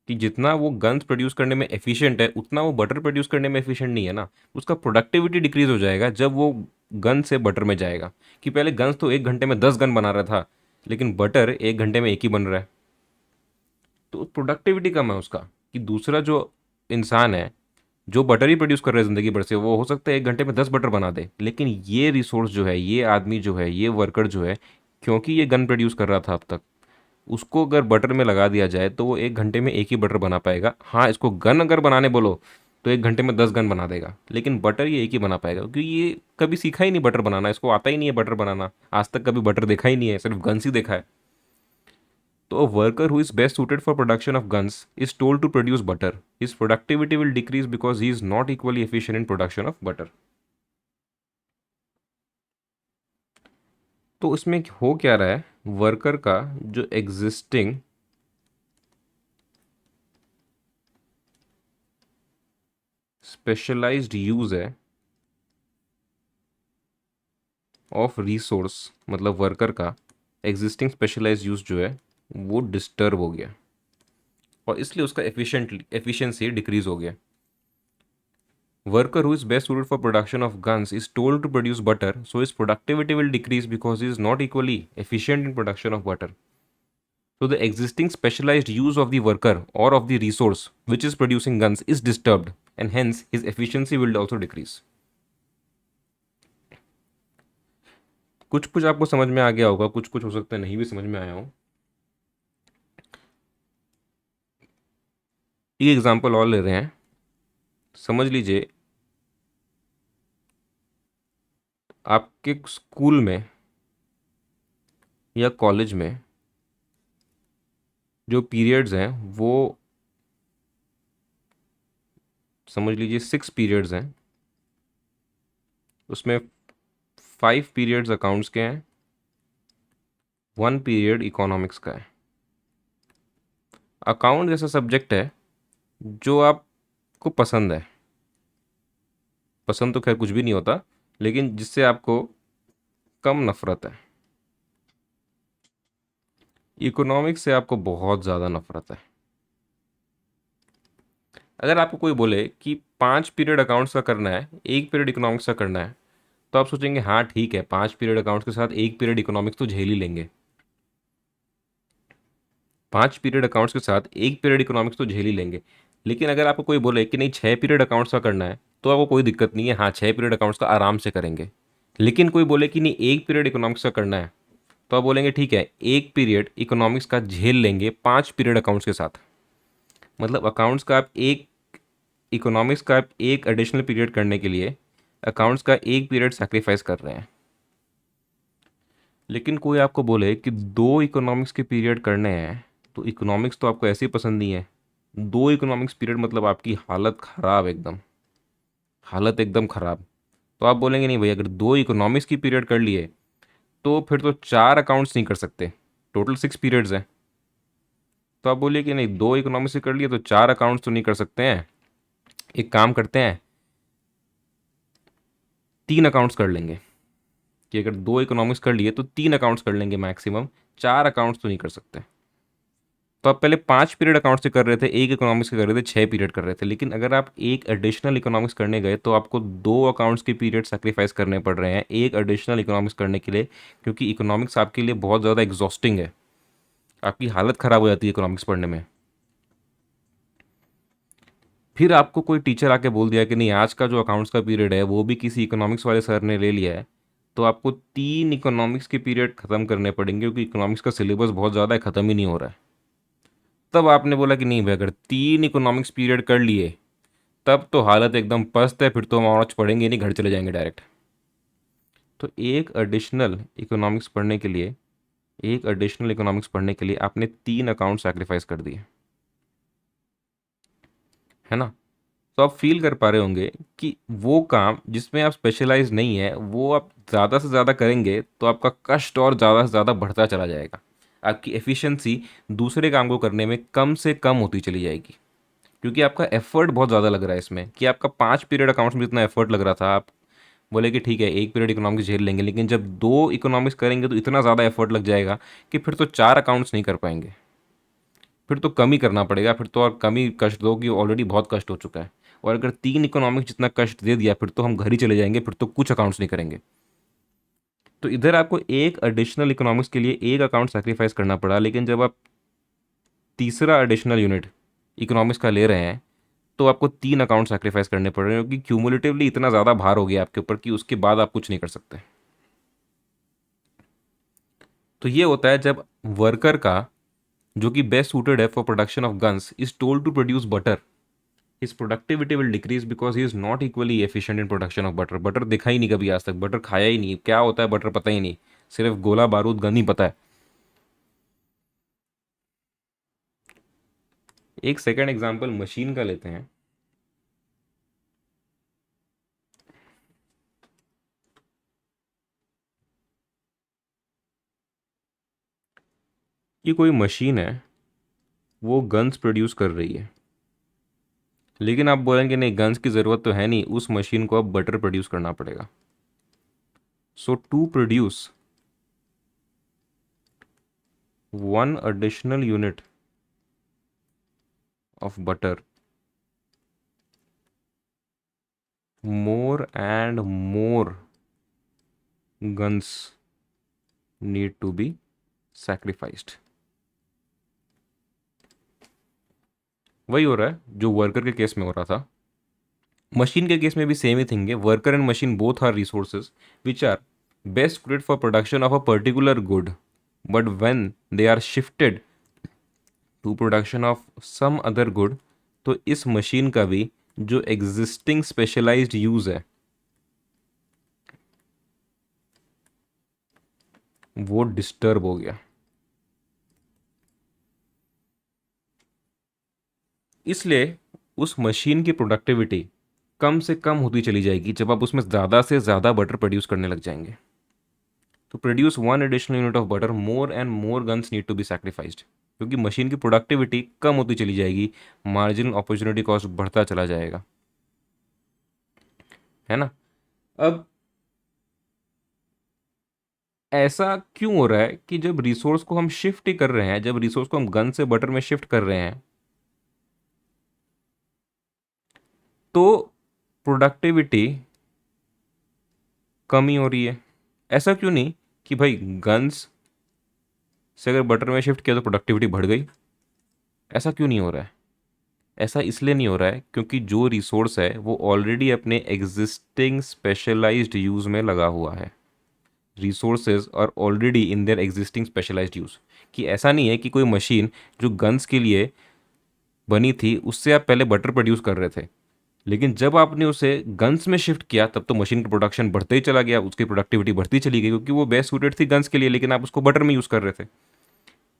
कि जितना वो गन्स प्रोड्यूस करने में एफिशिएंट है उतना वो बटर प्रोड्यूस करने में एफिशिएंट नहीं है ना. उसका प्रोडक्टिविटी डिक्रीज हो जाएगा जब वो गन से बटर में जाएगा. कि पहले गन्स तो 1 घंटे में 10 गन बना रहा था, लेकिन बटर 1 घंटे में एक ही बन रहा है. तो प्रोडक्टिविटी कम है उसका. कि दूसरा जो इंसान है जो बटर ही प्रोड्यूस कर रहे हैं ज़िंदगी भर से, वो हो सकता है 1 घंटे में 10 बटर बना दे, लेकिन ये रिसोर्स जो है, ये आदमी जो है, ये वर्कर जो है, क्योंकि ये गन प्रोड्यूस कर रहा था अब तक, उसको अगर बटर में लगा दिया जाए तो वो 1 घंटे में एक ही बटर बना पाएगा। हाँ, इसको गन अगर बनाने बोलो तो 1 घंटे में 10 गन बना देगा, लेकिन बटर ये एक ही बना पाएगा, क्योंकि ये कभी सीखा ही नहीं बटर बनाना, इसको आता ही नहीं है बटर बनाना, आज तक कभी बटर देखा ही नहीं है, सिर्फ गन्स ही देखा है। तो a worker who is best suited for production of guns is told to produce butter. His productivity will decrease because he is not equally efficient in production of butter. तो इसमें हो क्या रहा है, वर्कर का जो एग्जिस्टिंग स्पेशलाइज्ड यूज है of resource, मतलब वर्कर का एग्जिस्टिंग स्पेशलाइज्ड यूज जो है वो डिस्टर्ब हो गया, और इसलिए उसका एफिशिएंसी डिक्रीज हो गया। Worker who is best suited for production of guns is told to produce butter, so his productivity will decrease because he is not equally efficient in production of butter. So the existing specialized use of the worker or of the resource which is producing guns is disturbed, and hence his efficiency will also decrease. कुछ कुछ आपको समझ में आ गया होगा, कुछ कुछ हो सकता है नहीं भी समझ में आया हो। एक एग्जांपल और ले रहे हैं, समझ लीजिए आपके स्कूल में या कॉलेज में जो पीरियड्स हैं वो समझ लीजिए 6 पीरियड्स हैं, उसमें 5 पीरियड्स अकाउंट्स के हैं, 1 पीरियड इकोनॉमिक्स का है। अकाउंट जैसा सब्जेक्ट है जो आपको पसंद है, पसंद तो खैर कुछ भी नहीं होता, लेकिन जिससे आपको कम नफरत है। इकोनॉमिक्स से आपको बहुत ज़्यादा नफरत है। अगर आपको कोई बोले कि 5 पीरियड अकाउंट्स का करना है, 1 पीरियड इकोनॉमिक्स का करना है, तो आप सोचेंगे हाँ ठीक है, 5 पीरियड अकाउंट्स के साथ 1 पीरियड इकोनॉमिक्स तो झेल ही लेंगे। 5 पीरियड अकाउंट्स के साथ 1 पीरियड इकोनॉमिक्स तो झेल ही लेंगे। लेकिन अगर आपको कोई बोले कि नहीं 6 पीरियड अकाउंट्स का करना है, तो आपको कोई दिक्कत नहीं है, हाँ 6 पीरियड अकाउंट्स का आराम से करेंगे। लेकिन कोई बोले कि नहीं 1 पीरियड इकोनॉमिक्स का करना है, तो आप बोलेंगे ठीक है 1 पीरियड इकोनॉमिक्स का झेल लेंगे 5 पीरियड अकाउंट्स के साथ। मतलब अकाउंट्स का आप एक, इकोनॉमिक्स का आप एक एडिशनल पीरियड करने के लिए अकाउंट्स का 1 पीरियड सेक्रीफाइस कर रहे हैं। लेकिन कोई आपको बोले कि 2 इकोनॉमिक्स के पीरियड करने हैं, तो इकोनॉमिक्स तो आपको ऐसे ही पसंद नहीं है, 2 इकोनॉमिक्स पीरियड मतलब आपकी हालत ख़राब, एकदम हालत एकदम ख़राब। तो आप बोलेंगे नहीं भाई, अगर 2 इकोनॉमिक्स की पीरियड कर लिए तो फिर तो 4 अकाउंट्स नहीं कर सकते, टोटल 6 पीरियड्स हैं। तो आप बोलिए कि नहीं 2 इकोनॉमिक्स से कर लिए तो 4 अकाउंट्स तो नहीं कर सकते हैं, एक काम करते हैं 3 अकाउंट्स कर लेंगे, कि अगर 2 इकोनॉमिक्स कर लिए तो 3 अकाउंट्स कर लेंगे मैक्सिमम, 4 अकाउंट्स तो नहीं कर सकते। तो आप पहले 5 पीरियड अकाउंट्स से कर रहे थे, एक इकोनॉमिक्स से कर रहे थे, 6 पीरियड कर रहे थे, लेकिन अगर आप एक एडिशनल इकोनॉमिक्स करने गए तो आपको 2 अकाउंट्स के पीरियड सेक्रीफाइस करने पड़ रहे हैं एक एडिशनल इकोनॉमिक्स करने के लिए, क्योंकि इकोनॉमिक्स आपके लिए बहुत ज़्यादा एग्जॉस्टिंग है, आपकी हालत ख़राब हो जाती है इकोनॉमिक्स पढ़ने में। फिर आपको कोई टीचर आके बोल दिया कि नहीं आज का जो अकाउंट्स का पीरियड है वो भी किसी इकोनॉमिक्स वाले सर ने ले लिया है, तो आपको 3 इकोनॉमिक्स के पीरियड ख़त्म करने पड़ेंगे, क्योंकि इकोनॉमिक्स का सिलेबस बहुत ज़्यादा है, ख़त्म ही नहीं हो रहा है। तब आपने बोला कि नहीं भाई, अगर 3 इकोनॉमिक्स पीरियड कर लिए तब तो हालत एकदम पस्त है, फिर तो हम और पढ़ेंगे नहीं, घर चले जाएंगे डायरेक्ट। तो एक एडिशनल इकोनॉमिक्स पढ़ने के लिए आपने 3 अकाउंट सेक्रीफाइस कर दिए, है ना। तो आप फील कर पा रहे होंगे कि वो काम जिसमें आप स्पेशलाइज नहीं है वो आप ज़्यादा से ज़्यादा करेंगे तो आपका कष्ट और ज़्यादा से ज़्यादा बढ़ता चला जाएगा, आपकी एफिशिएंसी दूसरे काम को करने में कम से कम होती चली जाएगी, क्योंकि आपका एफर्ट बहुत ज़्यादा लग रहा है इसमें, कि आपका 5 पीरियड अकाउंट्स में जितना एफर्ट लग रहा था, आप बोले कि ठीक है 1 पीरियड इकोनॉमिक्स झेल लेंगे, लेकिन जब 2 इकोनॉमिक्स करेंगे तो इतना ज़्यादा एफर्ट लग जाएगा कि फिर तो 4 अकाउंट्स नहीं कर पाएंगे, फिर तो कम ही करना पड़ेगा, फिर तो और कम ही कष्ट दो, कि ऑलरेडी बहुत कष्ट हो चुका है। और अगर 3 इकोनॉमिक्स जितना कष्ट दे दिया फिर तो हम घर ही चले जाएंगे, फिर तो कुछ अकाउंट्स नहीं करेंगे। तो इधर आपको एक एडिशनल इकोनॉमिक्स के लिए एक अकाउंट सेक्रीफाइस करना पड़ा, लेकिन जब आप तीसरा एडिशनल यूनिट इकोनॉमिक्स का ले रहे हैं तो आपको 3 अकाउंट सैक्रिफाइस करने पड़ रहे हैं, क्योंकि क्यूमुलेटिवली इतना ज़्यादा भार हो गया आपके ऊपर कि उसके बाद आप कुछ नहीं कर सकते। तो ये होता है जब वर्कर का, जो कि बेस्ट सूटेड है for production of guns, is told to produce butter, his productivity will decrease because he is not equally efficient in production of butter. Butter देखा ही नहीं कभी आज तक, बटर खाया ही नहीं, क्या होता है बटर पता ही नहीं, सिर्फ गोला बारूद गन ही पता है। एक सेकंड एग्जांपल मशीन का लेते हैं। ये कोई मशीन है, वो गन्स प्रोड्यूस कर रही है, लेकिन आप बोलेंगे नहीं गन्स की ज़रूरत तो है नहीं, उस मशीन को अब बटर प्रोड्यूस करना पड़ेगा। सो to produce 1 additional unit of butter, more and more guns need to be sacrificed। वही हो रहा है जो वर्कर के केस में हो रहा था, मशीन के केस में भी सेम ही थिंग है। Worker and machine both are resources which are best suited for production of a particular good, but when they are shifted to production of some other good, तो इस machine का भी जो existing specialised use है वो disturb हो गया। इसलिए उस मशीन की प्रोडक्टिविटी कम से कम होती चली जाएगी जब आप उसमें ज़्यादा से ज़्यादा बटर प्रोड्यूस करने लग जाएंगे। तो produce 1 additional unit of butter, more and more guns need to be sacrificed, क्योंकि मशीन की प्रोडक्टिविटी कम होती चली जाएगी, मार्जिनल अपॉर्चुनिटी कॉस्ट बढ़ता चला जाएगा, है ना। अब ऐसा क्यों हो रहा है कि जब रिसोर्स को हम शिफ्ट ही कर रहे हैं, जब रिसोर्स को हम गन से बटर में शिफ्ट कर रहे हैं, तो प्रोडक्टिविटी कम ही हो रही है। ऐसा क्यों नहीं कि भाई गन्स से अगर बटर में शिफ्ट किया तो प्रोडक्टिविटी बढ़ गई, ऐसा क्यों नहीं हो रहा है? ऐसा इसलिए नहीं हो रहा है क्योंकि जो रिसोर्स है वो ऑलरेडी अपने एग्जिस्टिंग स्पेशलाइज्ड यूज़ में लगा हुआ है। Resources are already in their existing specialised use. कि ऐसा नहीं है कि कोई मशीन जो गन्स के लिए बनी थी उससे आप पहले बटर प्रोड्यूस कर रहे थे, लेकिन जब आपने उसे गन्स में शिफ्ट किया तब तो मशीन का प्रोडक्शन बढ़ते ही चला गया, उसकी प्रोडक्टिविटी बढ़ती चली गई, क्योंकि वो बेस्ट सूटेड थी गन्स के लिए, लेकिन आप उसको बटर में यूज़ कर रहे थे।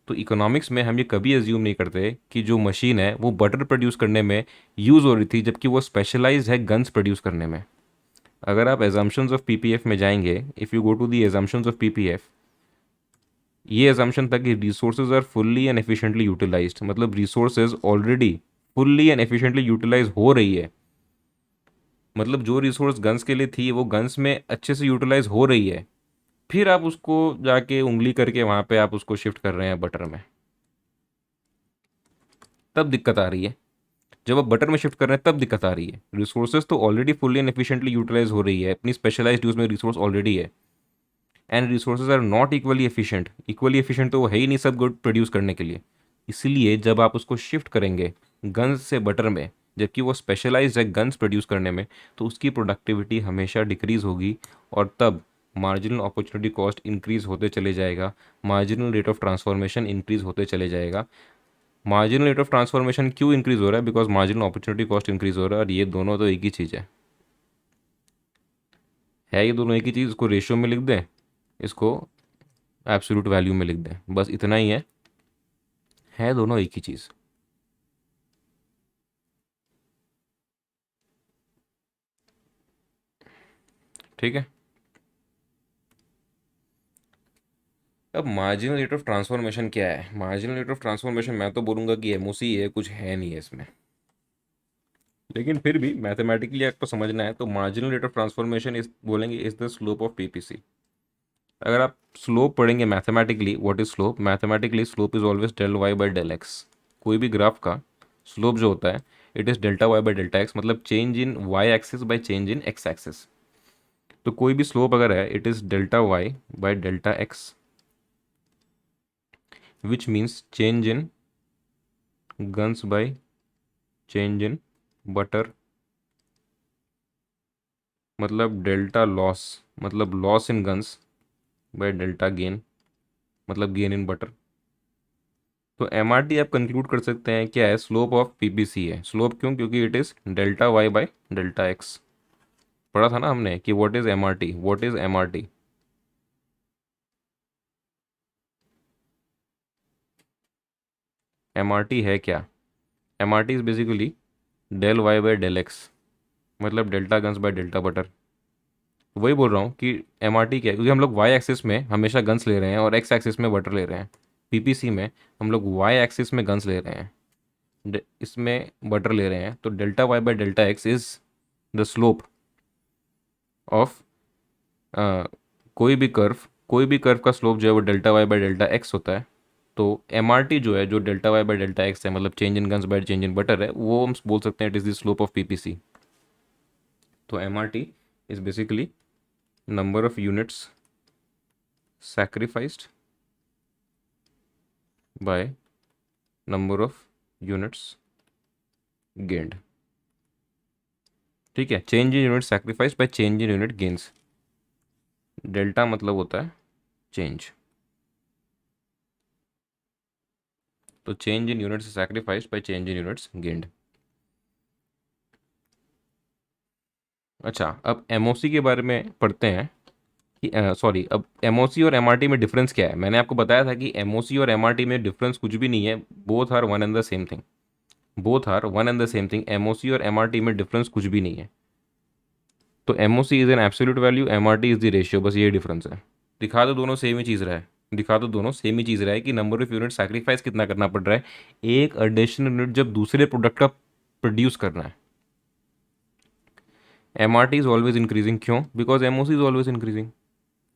तो इकोनॉमिक्स में हम ये कभी एज्यूम नहीं करते कि जो मशीन है वो बटर प्रोड्यूस करने में यूज़ हो रही थी, जबकि वो स्पेशलाइज्ड है गन्स प्रोड्यूस करने में। अगर आप एजम्पशंस ऑफ पीपीएफ में जाएंगे, if you go to the assumptions of PPF, ये एजम्पशन था कि resources are fully and efficiently utilized, मतलब resources already fully and efficiently utilise हो रही है, मतलब जो रिसोर्स गन्स के लिए थी वो गन्स में अच्छे से यूटिलाइज हो रही है, फिर आप उसको जाके उंगली करके वहाँ पे आप उसको शिफ्ट कर रहे हैं बटर में, तब दिक्कत आ रही है। जब आप बटर में शिफ्ट कर रहे हैं तब दिक्कत आ रही है। रिसोर्सेज तो already fully and efficiently utilise हो रही है, अपनी स्पेशलाइज्ड यूज में रिसोर्स ऑलरेडी है, and resources are not equally efficient. Equally efficient तो वो है ही नहीं सब गुड प्रोड्यूस करने के लिए। इसलिए जब आप उसको शिफ्ट करेंगे गन्स से बटर में, जबकि वो स्पेशलाइज्ड है गन्स प्रोड्यूस करने में, तो उसकी प्रोडक्टिविटी हमेशा डिक्रीज होगी, और तब मार्जिनल अपॉर्चुनिटी कॉस्ट इंक्रीज होते चले जाएगा, marginal rate of transformation increase होते चले जाएगा। मार्जिनल रेट ऑफ ट्रांसफॉर्मेशन क्यों इंक्रीज हो रहा है? Because marginal opportunity cost increase हो रहा है, और ये दोनों तो एक ही चीज़ है ये दोनों एक ही चीज़। इसको रेशियो में लिख दें, इसको एब्सोल्यूट वैल्यू में लिख दें, बस इतना ही है दोनों एक ही चीज़। ठीक है। अब मार्जिनल रेट ऑफ ट्रांसफॉर्मेशन क्या है? मार्जिनल रेट ऑफ ट्रांसफॉर्मेशन मैं तो बोलूँगा कि एमओसी है, कुछ है नहीं है इसमें, लेकिन फिर भी मैथमेटिकली आपको समझना है तो मार्जिनल रेट ऑफ ट्रांसफॉर्मेशन इस बोलेंगे is the slope of PPC. अगर आप स्लोप पढ़ेंगे mathematically, what is slope? Mathematically slope is always del Y by del X. कोई भी ग्राफ का स्लोप जो होता है it is delta Y by delta X, मतलब change in Y axis by change in X axis. तो कोई भी स्लोप अगर है it is delta Y by delta X, which means change in guns by change in butter मतलब delta loss, मतलब loss in guns by delta gain, मतलब gain in butter. तो M R T आप conclude कर सकते हैं क्या है, स्लोप ऑफ पीपीसी है। स्लोप क्यों? क्योंकि it is delta Y by delta X. पढ़ा था ना हमने कि what is M R T, what is M R T. M R T है क्या? M R T is basically del Y bye del x, मतलब delta guns by delta butter. वही बोल रहा हूँ कि एम आर टी क्या है, क्योंकि हम लोग वाई एक्सिस में हमेशा गन्स ले रहे हैं और एक्स एक्सिस में बटर ले रहे हैं। पीपीसी में हम लोग वाई एक्सिस में गन्स ले रहे हैं, इसमें बटर ले रहे हैं। तो delta Y by delta X is the slope of कोई भी कर्व का स्लोप जो है वो delta Y by delta X होता है। तो एम आर टी जो है, जो delta Y by delta X है, मतलब change in guns by change in butter है, वो हम बोल सकते हैं it is the slope of PPC. तो M R T is basically number of units sacrificed by number of units gained। ठीक है, change in unit sacrifice bye change in unit gains. Delta मतलब होता है चेंज, तो change in units sacrifice bye change in units gained. अच्छा, अब MOC के बारे में पढ़ते हैं कि सॉरी, अब एमओसी और एमआरटी में डिफरेंस क्या है। मैंने आपको बताया था कि एमओसी और एमआरटी में डिफरेंस कुछ भी नहीं है, both are one and the same thing. Both are one and the same thing, MOC और एमआरटी में डिफरेंस कुछ भी नहीं है। तो M O C is an absolute value, M R T is the ratio, बस यही डिफरेंस है। दिखा दो दोनों सेम ही चीज़ रहा है, दिखा दो दोनों सेम ही चीज़ रहा है कि नंबर ऑफ यूनिट सैक्रिफाइस कितना करना पड़ रहा है एक एडिशनल यूनिट जब दूसरे प्रोडक्ट का प्रोड्यूस करना है। M R T is always increasing, क्यों? Because M O C is always increasing.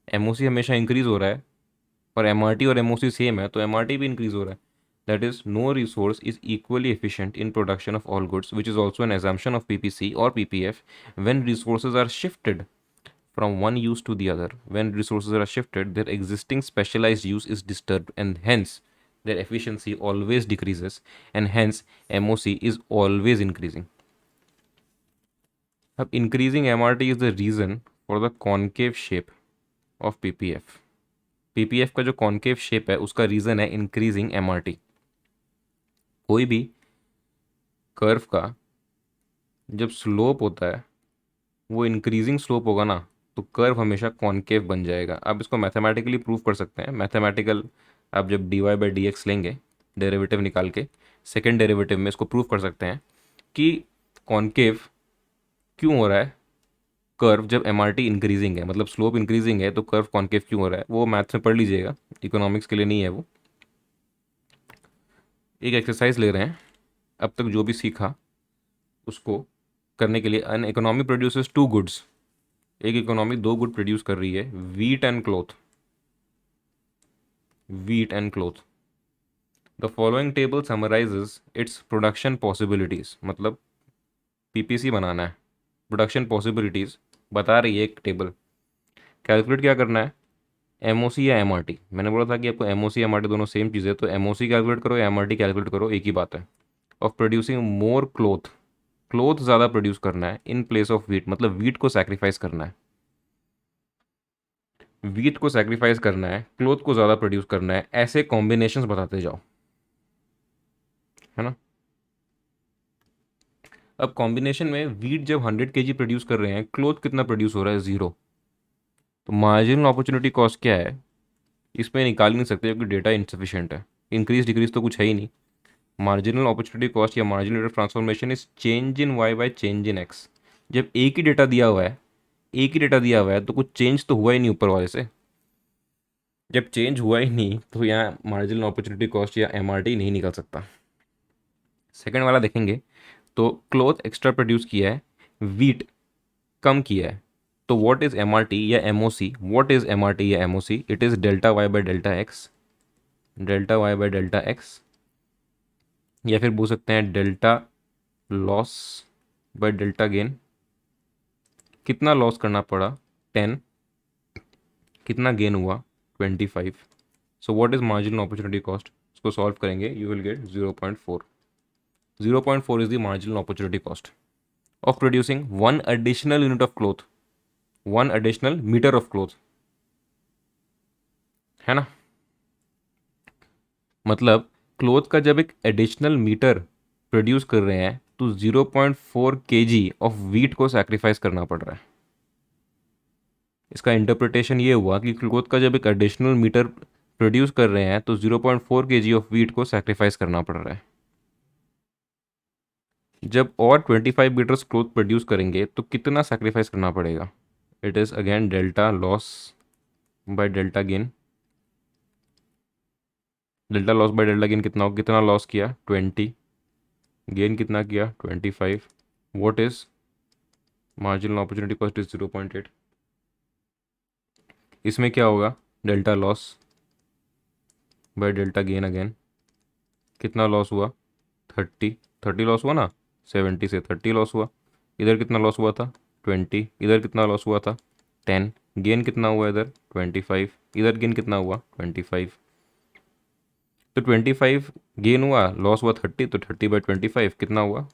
M O C हमेशा इंक्रीज हो रहा है, और एम आर टी और एम ओ सी सेम है, तो एम आर टी भी इंक्रीज हो रहा है। That is no resource is equally efficient in production of all goods, which is also an assumption of PPC और PPF. When resources are shifted from one use to the other. When resources are shifted, their existing specialized use is disturbed, and hence their efficiency always decreases, and hence MOC is always increasing. अब increasing MRT is the reason for the concave shape of PPF. PPF का जो concave shape है उसका reason है increasing MRT। कोई भी curve का जब स्लोप होता है वो इंक्रीजिंग स्लोप होगा ना, तो कर्व हमेशा कॉनकेव बन जाएगा। आप इसको मैथमेटिकली प्रूव कर सकते हैं। मैथमेटिकल, आप जब D Y by D X लेंगे डेरिवेटिव निकाल के, सेकेंड डेरिवेटिव में इसको प्रूव कर सकते हैं कि कॉनकेव क्यों हो रहा है कर्व जब एम आर टी इंक्रीजिंग है, मतलब स्लोप इंक्रीजिंग है तो कर्व कॉनकेव क्यों हो रहा है। वो मैथ्स में पढ़ लीजिएगा, इकोनॉमिक्स के लिए नहीं है वो। एक एक्सरसाइज ले रहे हैं, अब तक जो भी सीखा उसको करने के लिए। An economy produces two goods, एक इकोनॉमी दो गुड प्रोड्यूस कर रही है, wheat and cloth. Wheat and cloth. The following table summarises its production possibilities, मतलब पीपीसी बनाना है, प्रोडक्शन पॉसिबिलिटीज बता रही है एक टेबल। कैलकुलेट क्या करना है, एमओसी या एमआरटी। मैंने बोला था कि आपको एमओसी एमआरटी दोनों सेम चीज़ है, तो एमओसी कैलकुलेट करो या एमआरटी कैलकुलेट करो, एक ही बात है। Of producing more cloth, cloth ज़्यादा प्रोड्यूस करना है इन प्लेस ऑफ वीट, मतलब वीट को सैक्रिफाइस करना है। वीट को सैक्रिफाइस करना है, क्लोथ को ज़्यादा प्रोड्यूस करना है, ऐसे कॉम्बिनेशंस बताते जाओ, है ना। अब कॉम्बिनेशन में वीट जब 100 kg प्रोड्यूस कर रहे हैं, क्लोथ कितना प्रोड्यूस हो रहा है? ज़ीरो। तो मार्जिनल अपॉर्चुनिटी कॉस्ट क्या है, इसमें निकाल ही नहीं सकते क्योंकि डेटा इंसफिशिएंट है। इंक्रीज डिक्रीज तो कुछ है ही नहीं। मार्जिनल अपॉर्चुनिटी कॉस्ट या marginal rate of transformation is change in Y by change in X. जब एक ही डेटा दिया हुआ है, एक ही डेटा दिया हुआ है, तो कुछ चेंज तो हुआ ही नहीं ऊपर वाले से। जब चेंज हुआ ही नहीं तो यहाँ मार्जिनल अपॉर्चुनिटी कॉस्ट या एमआरटी नहीं निकल सकता। सेकंड वाला देखेंगे तो क्लोथ एक्स्ट्रा प्रोड्यूस किया है, वीट कम किया है। तो what is M R T या M O C, what is M R T या M O C? It is delta Y by delta X, delta Y by delta X, या फिर बोल सकते हैं delta loss by delta gain. कितना loss करना पड़ा? 10। कितना गेन हुआ? 25। So what is marginal opportunity cost? इसको सॉल्व करेंगे, you will get 0.4। 0.4 is the marginal opportunity cost of producing one additional unit of cloth, one additional meter of cloth, है ना। मतलब क्लोथ का जब एक एडिशनल मीटर प्रोड्यूस कर रहे हैं तो 0.4 kg ऑफ वीट को सैक्रिफाइस करना पड़ रहा है। इसका इंटरप्रिटेशन ये हुआ कि क्लोथ का जब एक एडिशनल मीटर प्रोड्यूस कर रहे हैं तो 0.4 kg ऑफ वीट को सैक्रिफाइस करना पड़ रहा है। जब और 25 मीटर्स क्लोथ प्रोड्यूस करेंगे तो कितना सैक्रिफाइस करना पड़ेगा? It is again delta loss by delta gain. Delta loss by delta gain कितना हो, कितना लॉस किया 20, गेन कितना किया 25। What is marginal opportunity cost is 0.8। इसमें क्या होगा, delta loss by delta gain again, कितना लॉस हुआ 30, 30 लॉस हुआ ना, 70 से 30 लॉस हुआ। इधर कितना लॉस हुआ था 20, इधर कितना लॉस हुआ था 10, गेन कितना हुआ इधर 25, इधर गेन कितना हुआ 25। तो 25 गेन हुआ, लॉस हुआ 30, तो 30/25 कितना हुआ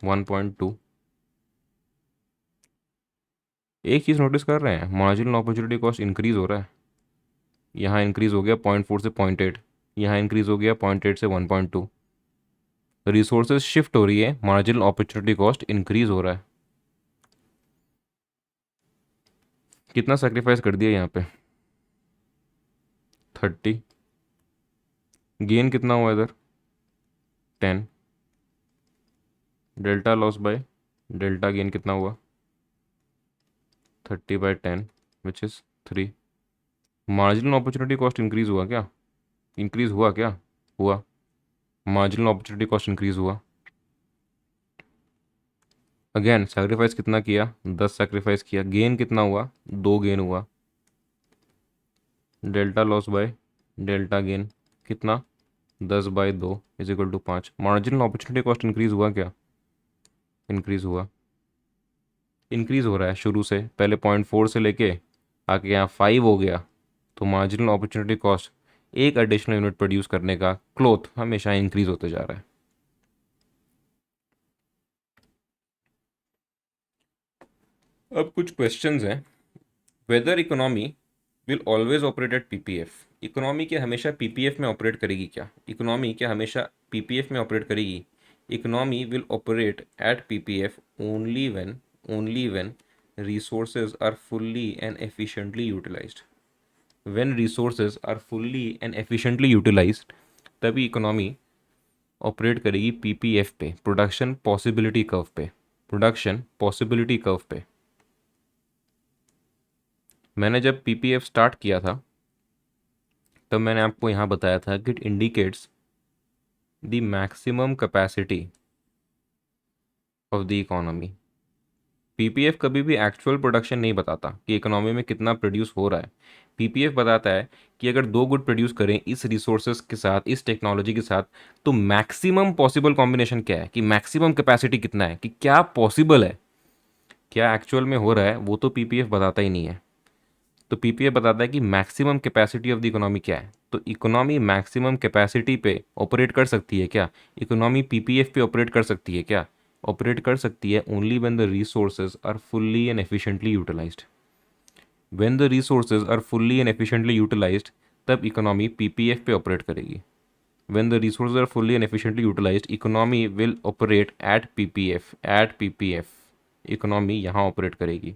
1.2। एक चीज़ नोटिस कर रहे हैं, मार्जिनल अपॉर्चुनिटी कॉस्ट इंक्रीज हो रहा है। यहाँ इंक्रीज हो गया 0.4 से 0.8, यहाँ इंक्रीज हो गया 0.8 से 1.2। रिसोर्सेज शिफ्ट हो रही है, मार्जिनल अपॉर्चुनिटी कॉस्ट इंक्रीज हो रहा है। कितना सेक्रीफाइस कर दिया यहाँ पे 30, गेन कितना हुआ इधर 10, delta loss by delta gain कितना हुआ 30/10 which is 3। Marginal opportunity cost increase हुआ क्या, इंक्रीज हुआ क्या, हुआ। मार्जिनल अपॉर्चुनिटी कॉस्ट इंक्रीज हुआ। अगेन सेक्रीफाइस कितना किया 10 सेक्रीफाइस किया, गेन कितना हुआ 2 गेन हुआ। Delta loss by delta gain कितना 10/2 is equal to 5। Marginal opportunity cost increase हुआ क्या, इंक्रीज हुआ। इंक्रीज हो रहा है शुरू से, पहले 0.4 से लेके आके यहाँ 5 हो गया। तो मार्जिनल अपॉर्चुनिटी कॉस्ट एक एडिशनल यूनिट प्रोड्यूस करने का क्लोथ हमेशा इंक्रीज होते जा रहा है। अब कुछ क्वेश्चंस हैं। Whether economy will always operate at PPF. Economy क्या हमेशा पीपीएफ में ऑपरेट करेगी क्या? इकोनॉमी क्या हमेशा पीपीएफ में ऑपरेट करेगी? Economy will operate at PPF only when resources are fully and efficiently utilized. When resources are fully and efficiently utilized, तभी इकोनॉमी ऑपरेट करेगी पीपीएफ पे, प्रोडक्शन पॉसिबिलिटी कर्व पे, प्रोडक्शन पॉसिबिलिटी कर्व पे। मैंने जब PPF start किया था तब मैंने आपको यहाँ बताया था कि it indicates the maximum capacity of the economy. PPF कभी भी एक्चुअल प्रोडक्शन नहीं बताता कि इकोनॉमी में कितना प्रोड्यूस हो रहा है। पीपीएफ बताता है कि अगर दो गुड प्रोड्यूस करें इस रिसोर्सेज के साथ, इस टेक्नोलॉजी के साथ, तो मैक्सिमम पॉसिबल कॉम्बिनेशन क्या है, कि मैक्सिमम कैपेसिटी कितना है, कि क्या पॉसिबल है। क्या एक्चुअल में हो रहा है वो तो पीपीएफ बताता ही नहीं है। तो पीपीएफ बताता है कि maximum capacity of the economy क्या है। तो इकोनॉमी मैक्सिमम कैपेसिटी पे ऑपरेट कर सकती है क्या? इकोनॉमी पीपीएफ पे ऑपरेट कर सकती है क्या? ऑपरेट कर सकती है only when the resources are fully and efficiently utilised. When the resources are fully and efficiently utilised तब इकोनॉमी पीपीएफ पे ऑपरेट करेगी। When the resources are fully and efficiently utilised economy will operate at PPF. At PPF economy यहाँ operate करेगी।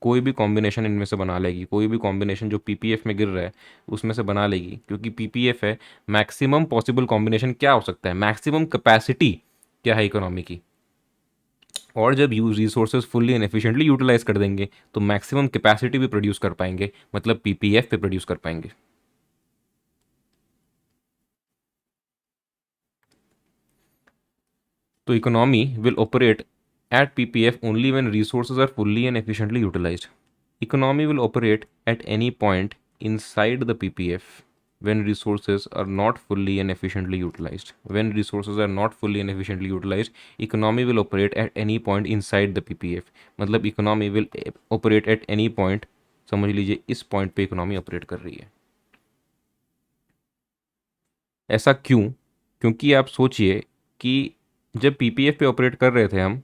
कोई भी combination इनमें से बना लेगी, कोई भी कॉम्बिनेशन जो पीपीएफ में गिर रहा है उसमें से बना लेगी, क्योंकि पीपीएफ है। मैक्सिमम पॉसिबल कॉम्बिनेशन क्या हो सकता है, मैक्सिमम कैपेसिटी क्या है इकोनॉमी की। और जब use resources fully and efficiently utilise कर देंगे तो मैक्सिमम कैपेसिटी भी प्रोड्यूस कर पाएंगे, मतलब पीपीएफ पे प्रोड्यूस कर पाएंगे। तो economy will operate at PPF only when resources are fully and efficiently utilized. Economy will operate at any point inside the PPF when resources are not fully and efficiently utilized. When resources are not fully and efficiently utilized, economy will operate at any point inside the PPF. मतलब economy will operate at any point, समझ लीजिए इस point पे economy operate कर रही है। ऐसा क्यों? क्योंकि आप सोचिए कि जब पीपीएफ पे ऑपरेट कर रहे थे हम,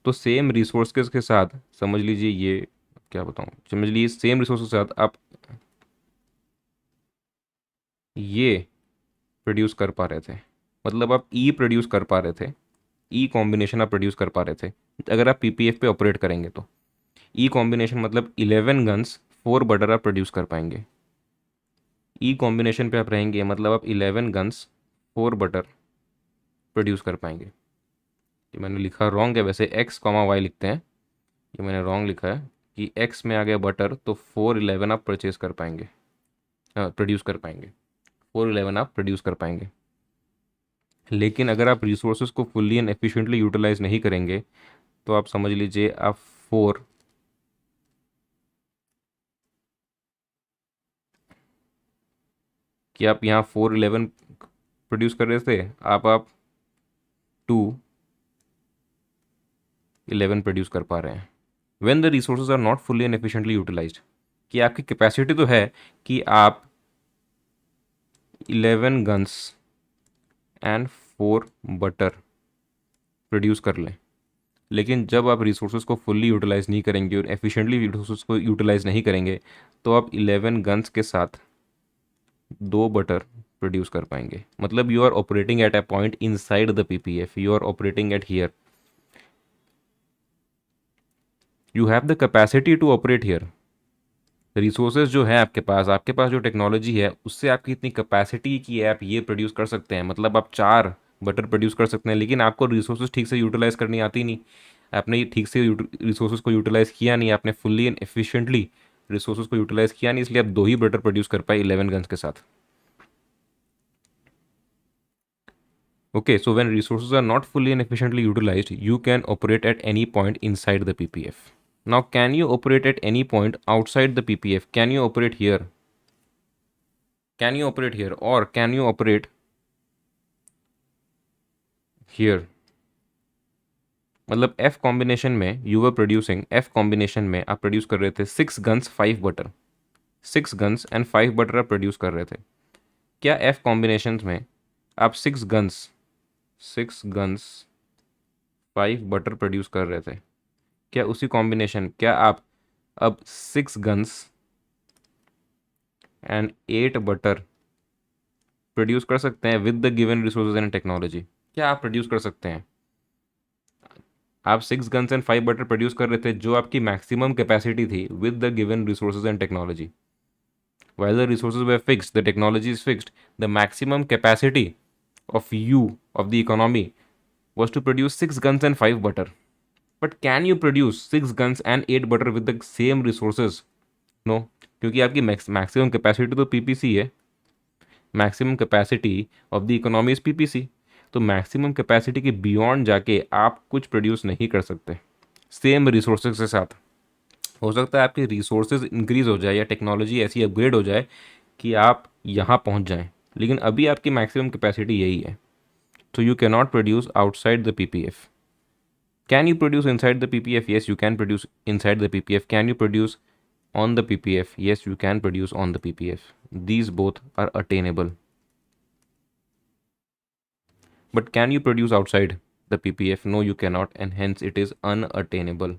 तो सेम रिसोर्सेज के साथ, समझ लीजिए ये, क्या बताऊँ, समझ लीजिए सेम रिसोर्स के साथ आप ये प्रोड्यूस कर पा रहे थे। मतलब आप ई प्रोड्यूस कर पा रहे थे, ई कॉम्बिनेशन आप प्रोड्यूस कर पा रहे थे अगर आप पीपीएफ पे ऑपरेट करेंगे तो। ई कॉम्बिनेशन मतलब 11 गन्स 4 बटर आप प्रोड्यूस कर पाएंगे। ई कॉम्बिनेशन पे आप रहेंगे मतलब आप 11 गन्स 4 बटर प्रोड्यूस कर पाएंगे। ये मैंने लिखा रॉन्ग है वैसे, एक्स कॉमा वाई लिखते हैं, ये मैंने रॉन्ग लिखा है कि एक्स में आ गया बटर तो 411 आप परचेज कर पाएंगे, प्रोड्यूस कर पाएंगे, 411 आप प्रोड्यूस कर पाएंगे। लेकिन अगर आप रिसोर्सेज को फुल्ली एंड एफिशिएंटली यूटिलाइज नहीं करेंगे तो आप समझ लीजिए आप 4, कि आप यहाँ 411 प्रोड्यूस कर रहे थे, आप 211 प्रोड्यूस कर पा रहे हैं। When the resources are not fully and efficiently utilised, कि आपकी कैपेसिटी तो है कि आप 11 गन्स एंड 4 बटर प्रोड्यूस कर लें, लेकिन जब आप रिसोर्सेज को फुल्ली यूटिलाइज नहीं करेंगे और एफिशिएंटली रिसोर्सेज को यूटिलाइज नहीं करेंगे तो आप 11 गन्स के साथ 2 बटर प्रोड्यूस कर पाएंगे। मतलब you are operating at a point inside the PPF, you are operating at here, you have the capacity to operate here. Resources जो है आपके पास जो टेक्नोलॉजी है उससे आपकी इतनी कैपेसिटी कि आप ये प्रोड्यूस कर सकते हैं। मतलब आप 4 बटर प्रोड्यूस कर सकते हैं, लेकिन आपको रिसोर्सेज ठीक से यूटिलाइज करनी आती नहीं, आपने ये ठीक से रिसोर्सेज को यूटिलाइज किया नहीं, आपने फुल्ली एंड एफिशिएंटली रिसोर्सेज को यूटिलाइज किया नहीं, इसलिए आप 2 ही बटर प्रोड्यूस कर पाए 11 गन्स के साथ। Okay, so when resources are not fully and efficiently utilized, you can operate at any point inside the PPF. Now, can you operate at any point outside the PPF? Can you operate here? Can you operate here? Or can you operate here? मतलब F combination में you were producing, F combination में आप produce कर रहे थे 6 guns 5 butter, 6 guns and 5 butter आप produce कर रहे थे। क्या F कॉम्बिनेशन में आप 6 गन्स 5 बटर प्रोड्यूस कर रहे थे? क्या उसी कॉम्बिनेशन, क्या आप अब 6 गन्स एंड 8 बटर प्रोड्यूस कर सकते हैं with the given resources and technology? क्या आप प्रोड्यूस कर सकते हैं? आप 6 गन्स एंड 5 बटर प्रोड्यूस कर रहे थे जो आपकी मैक्सिमम कैपेसिटी थी with the given resources and technology. While the resources were fixed, the technology is fixed, the maximum capacity of the economy was to produce 6 guns and 5 butter. But can you produce 6 guns and 8 butter with the same resources? No, क्योंकि आपकी maximum capacity तो PPC है, maximum capacity of the economy is PPC. तो maximum capacity के beyond जाके आप कुछ produce नहीं कर सकते सेम रिसोर्सेज के साथ। हो सकता है आपके रिसोर्सेज इंक्रीज हो जाए या टेक्नोलॉजी ऐसी अपग्रेड हो जाए कि आप यहाँ पहुँच जाएं, लेकिन अभी आपकी मैक्सिमम कैपेसिटी यही है। तो you can not produce outside the PPF. Can you produce inside the PPF? Yes you can produce inside the PPF. Can you produce on the PPF? Yes, you can produce on the PPF. These both are attainable. But can you produce outside the PPF? No, you cannot, and hence it is unattainable.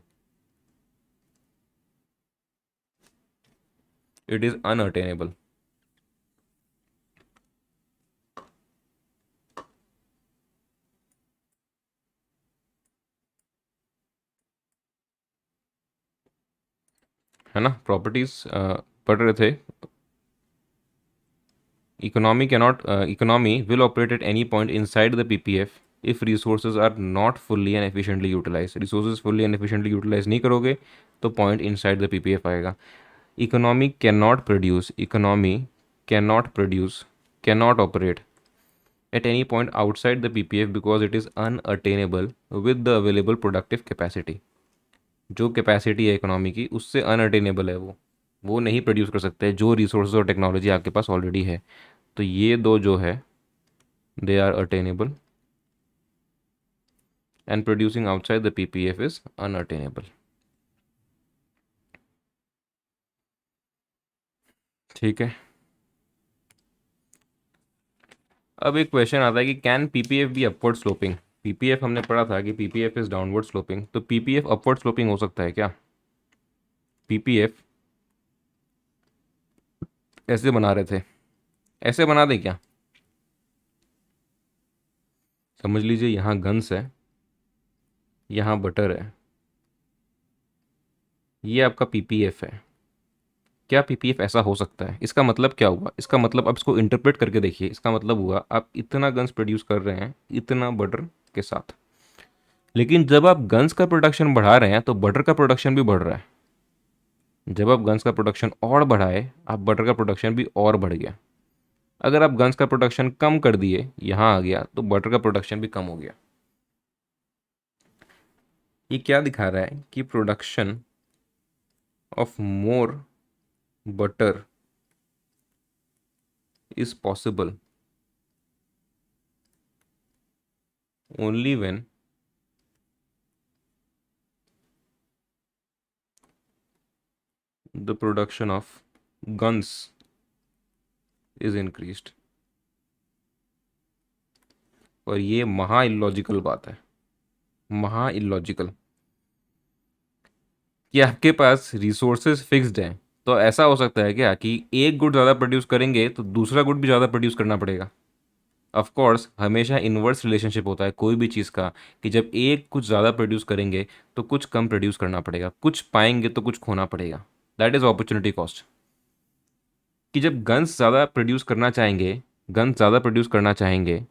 It is unattainable. है ना? Properties पढ़ रहे थे। Economy will operate at any point inside the PPF if resources are not fully and efficiently utilized. Resources fully and efficiently utilized नहीं करोगे तो point inside the PPF आएगा। Economy cannot produce, cannot operate at any point outside the PPF because it is unattainable with the available productive capacity. जो capacity है economy की उससे unattainable है वो नहीं प्रोड्यूस कर सकते जो रिसोर्स और टेक्नोलॉजी आपके पास ऑलरेडी है। तो ये दो जो है they are attainable and producing outside the PPF is unattainable. ठीक है। अब एक क्वेश्चन आता है कि can PPF be upward sloping. PPF हमने पढ़ा था कि पीपीएफ इज डाउनवर्ड स्लोपिंग, तो पीपीएफ अपवर्ड स्लोपिंग हो सकता है क्या? पीपीएफ ऐसे बना रहे थे, ऐसे बना दें क्या? समझ लीजिए यहाँ गन्स है, यहाँ बटर है, ये आपका पीपीएफ है। क्या पीपीएफ ऐसा हो सकता है? इसका मतलब क्या हुआ? इसका मतलब आप इसको इंटरप्रेट करके देखिए। इसका मतलब हुआ आप इतना गन्स प्रोड्यूस कर रहे हैं इतना बटर के साथ, लेकिन जब आप गन्स का प्रोडक्शन बढ़ा रहे हैं तो बटर का प्रोडक्शन भी बढ़ रहा है। जब आप गन्स का प्रोडक्शन और बढ़ाए, आप बटर का प्रोडक्शन भी और बढ़ गया। अगर आप गन्स का प्रोडक्शन कम कर दिए, यहाँ आ गया, तो बटर का प्रोडक्शन भी कम हो गया। ये क्या दिखा रहा है कि production of more butter is possible only when the production of guns is increased. और ये महा इलॉजिकल बात है, महा इलॉजिकल, कि आपके पास रिसोर्सेज फिक्स्ड हैं। तो ऐसा हो सकता है क्या कि एक गुड ज़्यादा प्रोड्यूस करेंगे तो दूसरा गुड भी ज़्यादा प्रोड्यूस करना पड़ेगा? ऑफ कोर्स हमेशा इन्वर्स रिलेशनशिप होता है कोई भी चीज़ का, कि जब एक कुछ ज़्यादा प्रोड्यूस करेंगे तो कुछ कम प्रोड्यूस करना पड़ेगा, कुछ पाएंगे तो कुछ खोना पड़ेगा। That is opportunity cost. कि जब गन्स ज़्यादा प्रोड्यूस करना चाहेंगे, गन्स ज़्यादा प्रोड्यूस करना चाहेंगे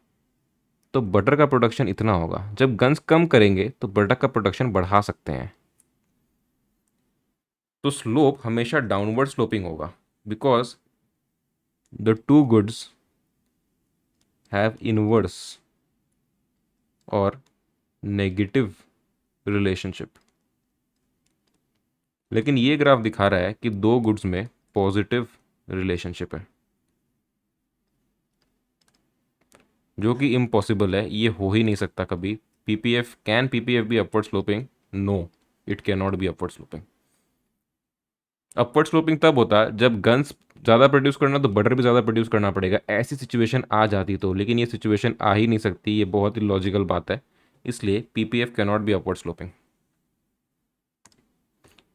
तो बटर का प्रोडक्शन इतना होगा। जब गन्स कम करेंगे तो बटर का प्रोडक्शन बढ़ा सकते हैं। तो स्लोप हमेशा डाउनवर्ड स्लोपिंग होगा, because the two goods have inverse और नेगेटिव रिलेशनशिप। लेकिन ये ग्राफ दिखा रहा है कि दो गुड्स में पॉजिटिव रिलेशनशिप है, जो कि इम्पॉसिबल है। ये हो ही नहीं सकता कभी। PPF, can PPF be upward sloping? No, it can not be upward sloping. Upward sloping तब होता है जब गन्स ज़्यादा प्रोड्यूस करना तो बटर भी ज़्यादा प्रोड्यूस करना पड़ेगा, ऐसी सिचुएशन आ जाती तो। लेकिन ये सिचुएशन आ ही नहीं सकती, ये बहुत ही लॉजिकल बात है। इसलिए PPF can not be upward sloping.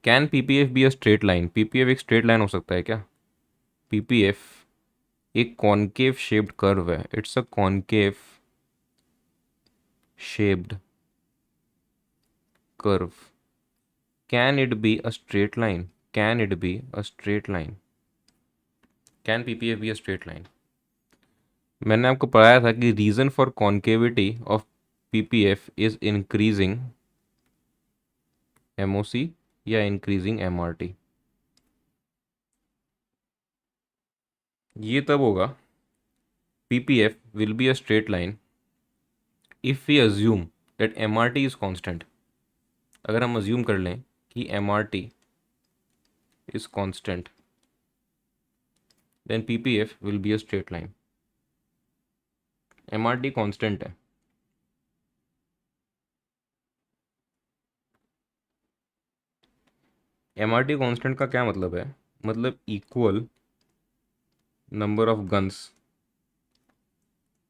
Can PPF be a straight line? PPF एक स्ट्रेट लाइन हो सकता है क्या? पीपीएफ एक कॉनकेव शेप्ड कर्व है, it's a concave shaped curve. Can it be a straight line? Can it be a straight line? Can PPF be a straight line? मैंने आपको पढ़ाया था कि reason for concavity of PPF is increasing MOC या increasing MRT. ये तब होगा, PPF will be a straight line if we assume that MRT is constant. अगर हम अज्यूम कर लें कि MRT is constant, then PPF will be a straight line. MRT constant है, एमआरटी कांस्टेंट का क्या मतलब है? मतलब equal number of guns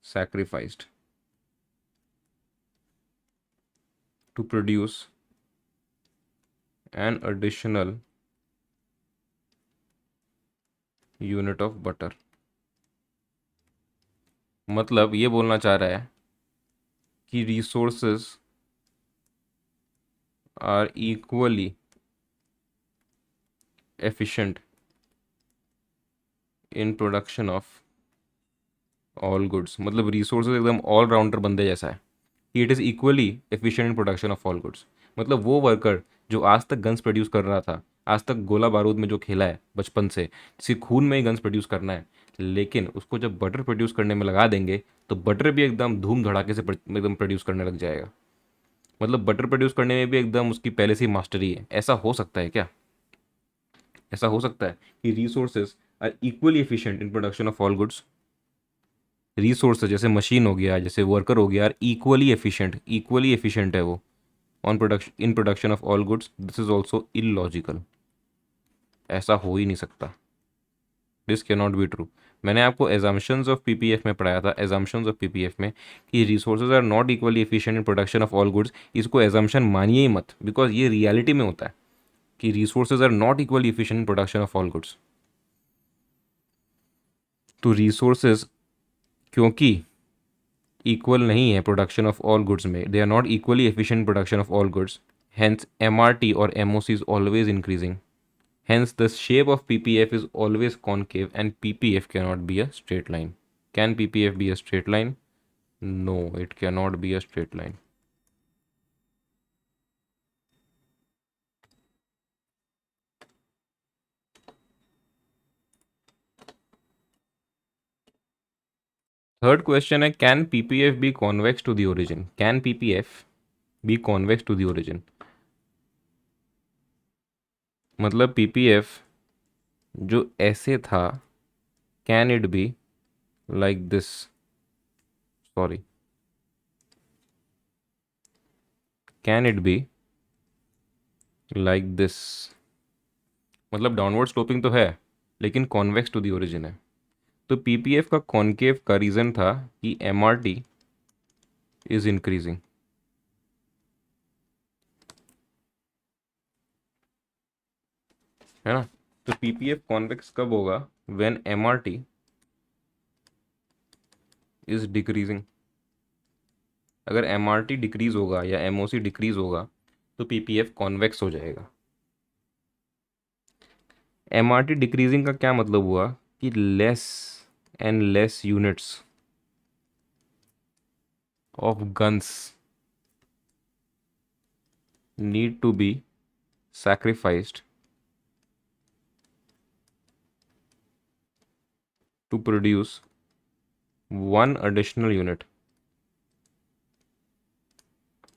sacrificed to produce an additional unit of butter। मतलब ये बोलना चाह रहा है कि resources are equally efficient in production of all goods। मतलब resources एकदम ऑल राउंडर बंदे जैसा है कि it is equally efficient in production of all goods. मतलब वो वर्कर जो आज तक गन्स प्रोड्यूस कर रहा था, आज तक गोला बारूद में जो खेला है बचपन से, जिसके खून में ही गन्स प्रोड्यूस करना है, लेकिन उसको जब बटर प्रोड्यूस करने में लगा देंगे तो बटर भी एकदम धूम धड़ाके से एकदम प्रोड्यूस करने लग जाएगा। मतलब बटर प्रोड्यूस करने में भी एकदम उसकी पहले से ही मास्टरी है। ऐसा हो सकता है क्या? ऐसा हो सकता है कि resources are equally efficient in production of all goods? Resource जैसे मशीन हो गया, जैसे वर्कर हो गया, इक्वली एफिशिएंट है वो on production, in production of all goods. This is also illogical. ऐसा हो ही नहीं सकता। This can not be true. मैंने आपको एजम्पशंस ऑफ पीपीएफ में पढ़ाया था, एजम्पशंस ऑफ पीपीएफ में कि resources are not equally efficient in production of all goods. इसको एजम्पशन मानिए ही मत, बिकॉज ये रियलिटी में होता है कि resources are not equally efficient in production of all goods. तो रिसोर्सेज क्योंकि इक्वल नहीं है प्रोडक्शन ऑफ ऑल गुड्स में, they are not equally efficient production of all goods, hence MRT or MOC is always increasing. Hence the shape of PPF is always concave and PPF cannot be a straight line. Can PPF be a straight line? No, it cannot be a straight line. Third question है, can PPF be convex to the origin? Can PPF be convex to the origin? मतलब PPF जो ऐसे था, can it be like this? Sorry, can it be like this? मतलब downward sloping तो है लेकिन convex to the origin है। तो पीपीएफ का कॉन्केव का रीज़न था कि एमआरटी इज इंक्रीजिंग, है ना। तो पीपीएफ कॉन्वेक्स कब होगा? When MRT is decreasing. अगर एमआरटी डिक्रीज होगा या एमओसी डिक्रीज होगा तो पीपीएफ कॉन्वेक्स हो जाएगा। एमआरटी डिक्रीजिंग का क्या मतलब हुआ कि less and less units of guns need to be sacrificed to produce one additional unit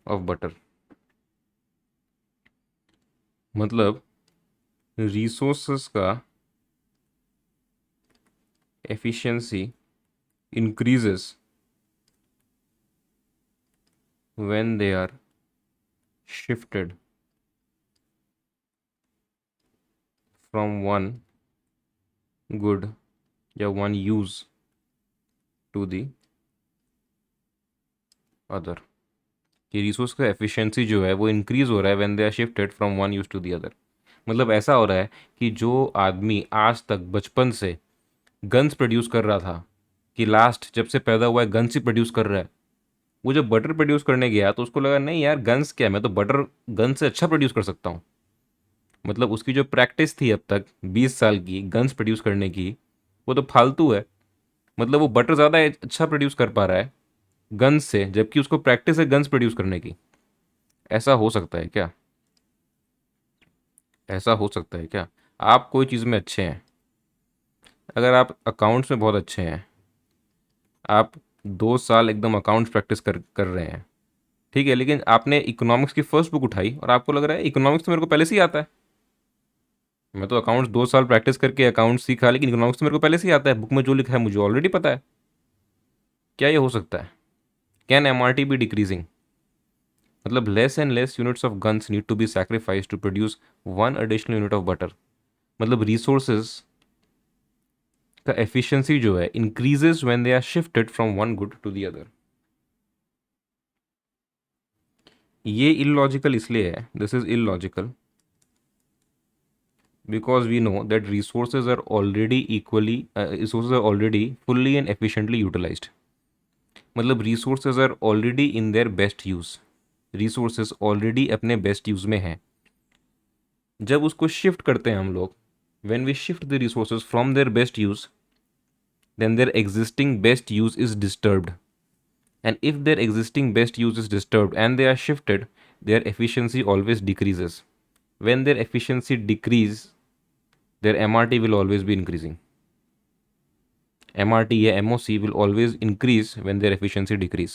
of butter। मतलब रिसोर्सेस का efficiency increases when they are shifted from one good या one use to the other। कि resource का efficiency जो है वो increase हो रहा है when they are shifted from one use to the other. मतलब ऐसा हो रहा है कि जो आदमी आज तक बचपन से गन्स प्रोड्यूस कर रहा था, कि लास्ट जब से पैदा हुआ है गन्स ही प्रोड्यूस कर रहा है, वो जब बटर प्रोड्यूस करने गया तो उसको लगा नहीं यार गन्स क्या, मैं तो बटर गन से अच्छा प्रोड्यूस कर सकता हूँ। मतलब उसकी जो प्रैक्टिस थी अब तक 20 साल की गन्स प्रोड्यूस करने की, वो तो फालतू है। मतलब वो बटर ज़्यादा अच्छा प्रोड्यूस कर पा रहा है गन्स से, जबकि उसको प्रैक्टिस है गन्स प्रोड्यूस करने की। ऐसा हो सकता है क्या? ऐसा हो सकता है क्या? आप कोई चीज़ में अच्छे हैं, अगर आप अकाउंट्स में बहुत अच्छे हैं, आप 2 साल एकदम अकाउंट्स प्रैक्टिस कर कर रहे हैं, ठीक है, लेकिन आपने इकोनॉमिक्स की फर्स्ट बुक उठाई और आपको लग रहा है इकोनॉमिक्स तो मेरे को पहले से ही आता है, मैं तो अकाउंट्स 2 साल प्रैक्टिस करके अकाउंट्स सीखा, लेकिन इकोनॉमिक्स तो मेरे को पहले से ही आता है, बुक में जो लिखा है मुझे ऑलरेडी पता है। क्या ये हो सकता है? Can MRT be decreasing? मतलब less and less units of guns need to be sacrifice to produce one additional unit of butter. मतलब रिसोर्सेज का एफिशिएंसी जो है increases when they are shifted from one good to the other. ये illogical इसलिए है, this is illogical because we know that resources are already fully and efficiently utilized। मतलब resources are already in their best use, resources already अपने best use में हैं। जब उसको shift करते हैं हम लोग, when we shift the resources from their best use, then their existing best use is disturbed, and if their existing best use is disturbed and they are shifted, their efficiency always decreases। when their efficiency decrease, their MRT will always be increasing। MRT या MOC will always increase when their efficiency decrease,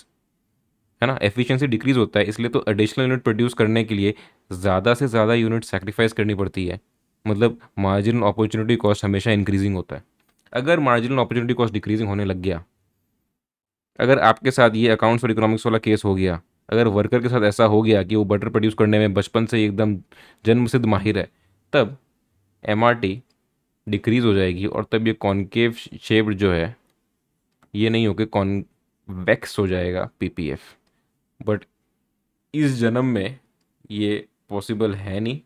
है ना। Efficiency decrease होता है इसलिए तो additional unit produce करने के लिए ज़्यादा से ज़्यादा यूनिट सेक्रीफाइस करनी पड़ती है। मतलब मार्जिनल अपॉर्चुनिटी कॉस्ट हमेशा इंक्रीजिंग होता है। अगर मार्जिनल अपॉर्चुनिटी कॉस्ट डिक्रीजिंग होने लग गया, अगर आपके साथ ये अकाउंट्स और इकोनॉमिक्स वाला केस हो गया, अगर वर्कर के साथ ऐसा हो गया कि वो बटर प्रोड्यूस करने में बचपन से ही एकदम जन्म सिद्ध माहिर है, तब एम डिक्रीज हो जाएगी और तब ये कॉनकेव शेप जो है ये नहीं होके कॉन्वेक्स हो जाएगा पीपीएफ। बट इस जन्म में ये पॉसिबल है नहीं,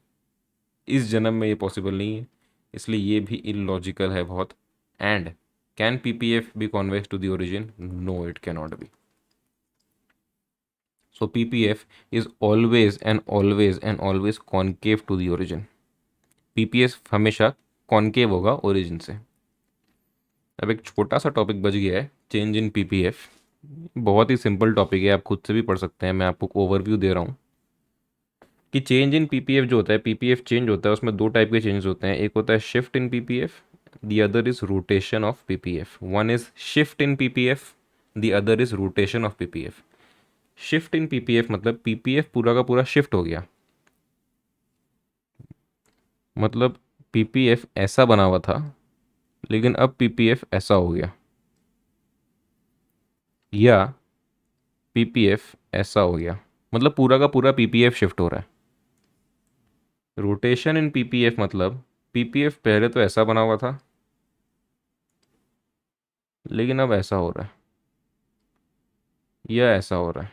इस जन्म में ये पॉसिबल नहीं है, इसलिए ये भी इलॉजिकल है बहुत। And can PPF be convex to the origin? No, it can not be. So PPF is always concave to the origin. PPF हमेशा कॉन्केव होगा ओरिजिन से। अब एक छोटा सा टॉपिक बच गया है, चेंज इन पीपीएफ। बहुत ही सिंपल टॉपिक है, आप खुद से भी पढ़ सकते हैं, मैं आपको ओवरव्यू दे रहा हूँ कि चेंज इन पीपीएफ जो होता है, पीपीएफ चेंज होता है, उसमें दो टाइप के चेंजेस होते हैं। एक होता है shift in PPF, the other is rotation of PPF. One is shift in PPF, the other is rotation of PPF. Shift in PPF मतलब पीपीएफ पूरा का पूरा शिफ्ट हो गया, मतलब पीपीएफ ऐसा बना हुआ था लेकिन अब पीपीएफ ऐसा हो गया, या पीपीएफ ऐसा हो गया, मतलब पूरा का पूरा पीपीएफ शिफ्ट हो रहा है। रोटेशन इन पीपीएफ मतलब पीपीएफ पहले तो ऐसा बना हुआ था लेकिन अब ऐसा हो रहा है, या ऐसा हो रहा है,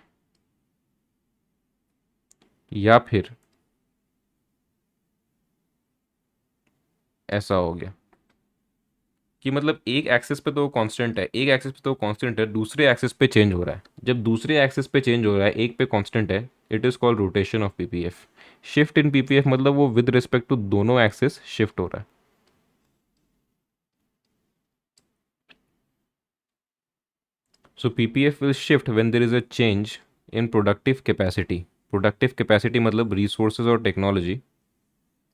या फिर ऐसा हो गया। कि मतलब एक एक्सिस पे तो कांस्टेंट है, एक एक्सिस पे तो कांस्टेंट है, दूसरे एक्सिस पे चेंज हो रहा है। जब दूसरे एक्सिस पे चेंज हो रहा है, एक पे कांस्टेंट है, it is called rotation of PPF. Shift in PPF मतलब वो विद रिस्पेक्ट टू दोनों एक्सिस शिफ्ट हो रहा है। So PPF will shift when there is a change in productive capacity. Productive capacity मतलब रिसोर्सेज और technology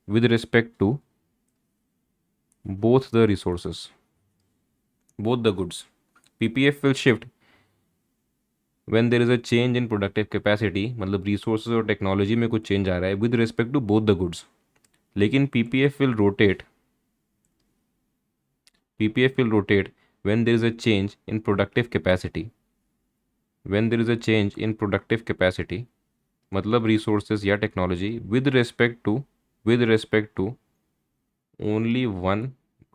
with respect to both the resources, both the goods. PPF will shift when there is a change in productive capacity, मतलब resources और technology में कुछ change आ रहा है with respect to both the goods. लेकिन PPF will rotate when there is a change in productive capacity. When there is a change in productive capacity मतलब resources या technology with respect to only one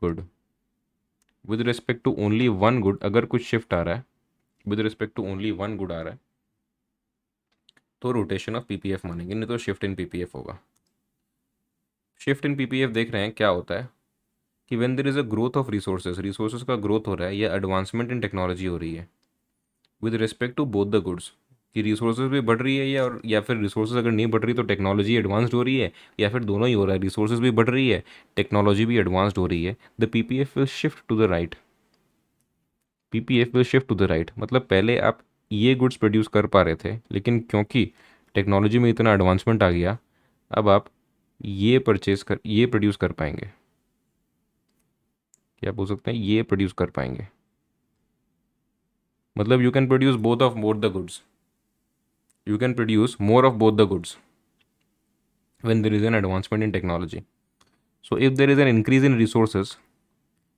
good. With respect to only one good, अगर कुछ shift आ रहा है with respect to only one good आ रहा है तो rotation of PPF मानेंगे, नहीं तो शिफ्ट इन पीपीएफ होगा। शिफ्ट इन पीपीएफ देख रहे हैं क्या होता है कि when there is a growth of resources, resources का ग्रोथ हो रहा है या एडवांसमेंट इन टेक्नोलॉजी हो रही है with respect to both the goods, कि रिसोर्सेज भी बढ़ रही है या फिर रिसोर्सेज अगर नहीं बढ़ रही तो टेक्नोलॉजी एडवांस्ड हो रही है, या फिर दोनों ही हो रहा है, रिसोर्सेज भी बढ़ रही है, टेक्नोलॉजी भी एडवांस्ड हो रही है, the PPF will shift to the right. PPF will shift to the right मतलब पहले आप ये गुड्स प्रोड्यूस कर पा रहे थे, लेकिन क्योंकि टेक्नोलॉजी में इतना एडवांसमेंट आ गया, अब आप ये प्रोड्यूस कर पाएंगे, क्या बोल सकते हैं, ये प्रोड्यूस कर पाएंगे। मतलब you can produce both the goods, you can produce more of both the goods when there is an advancement in technology. So if there is an increase in resources,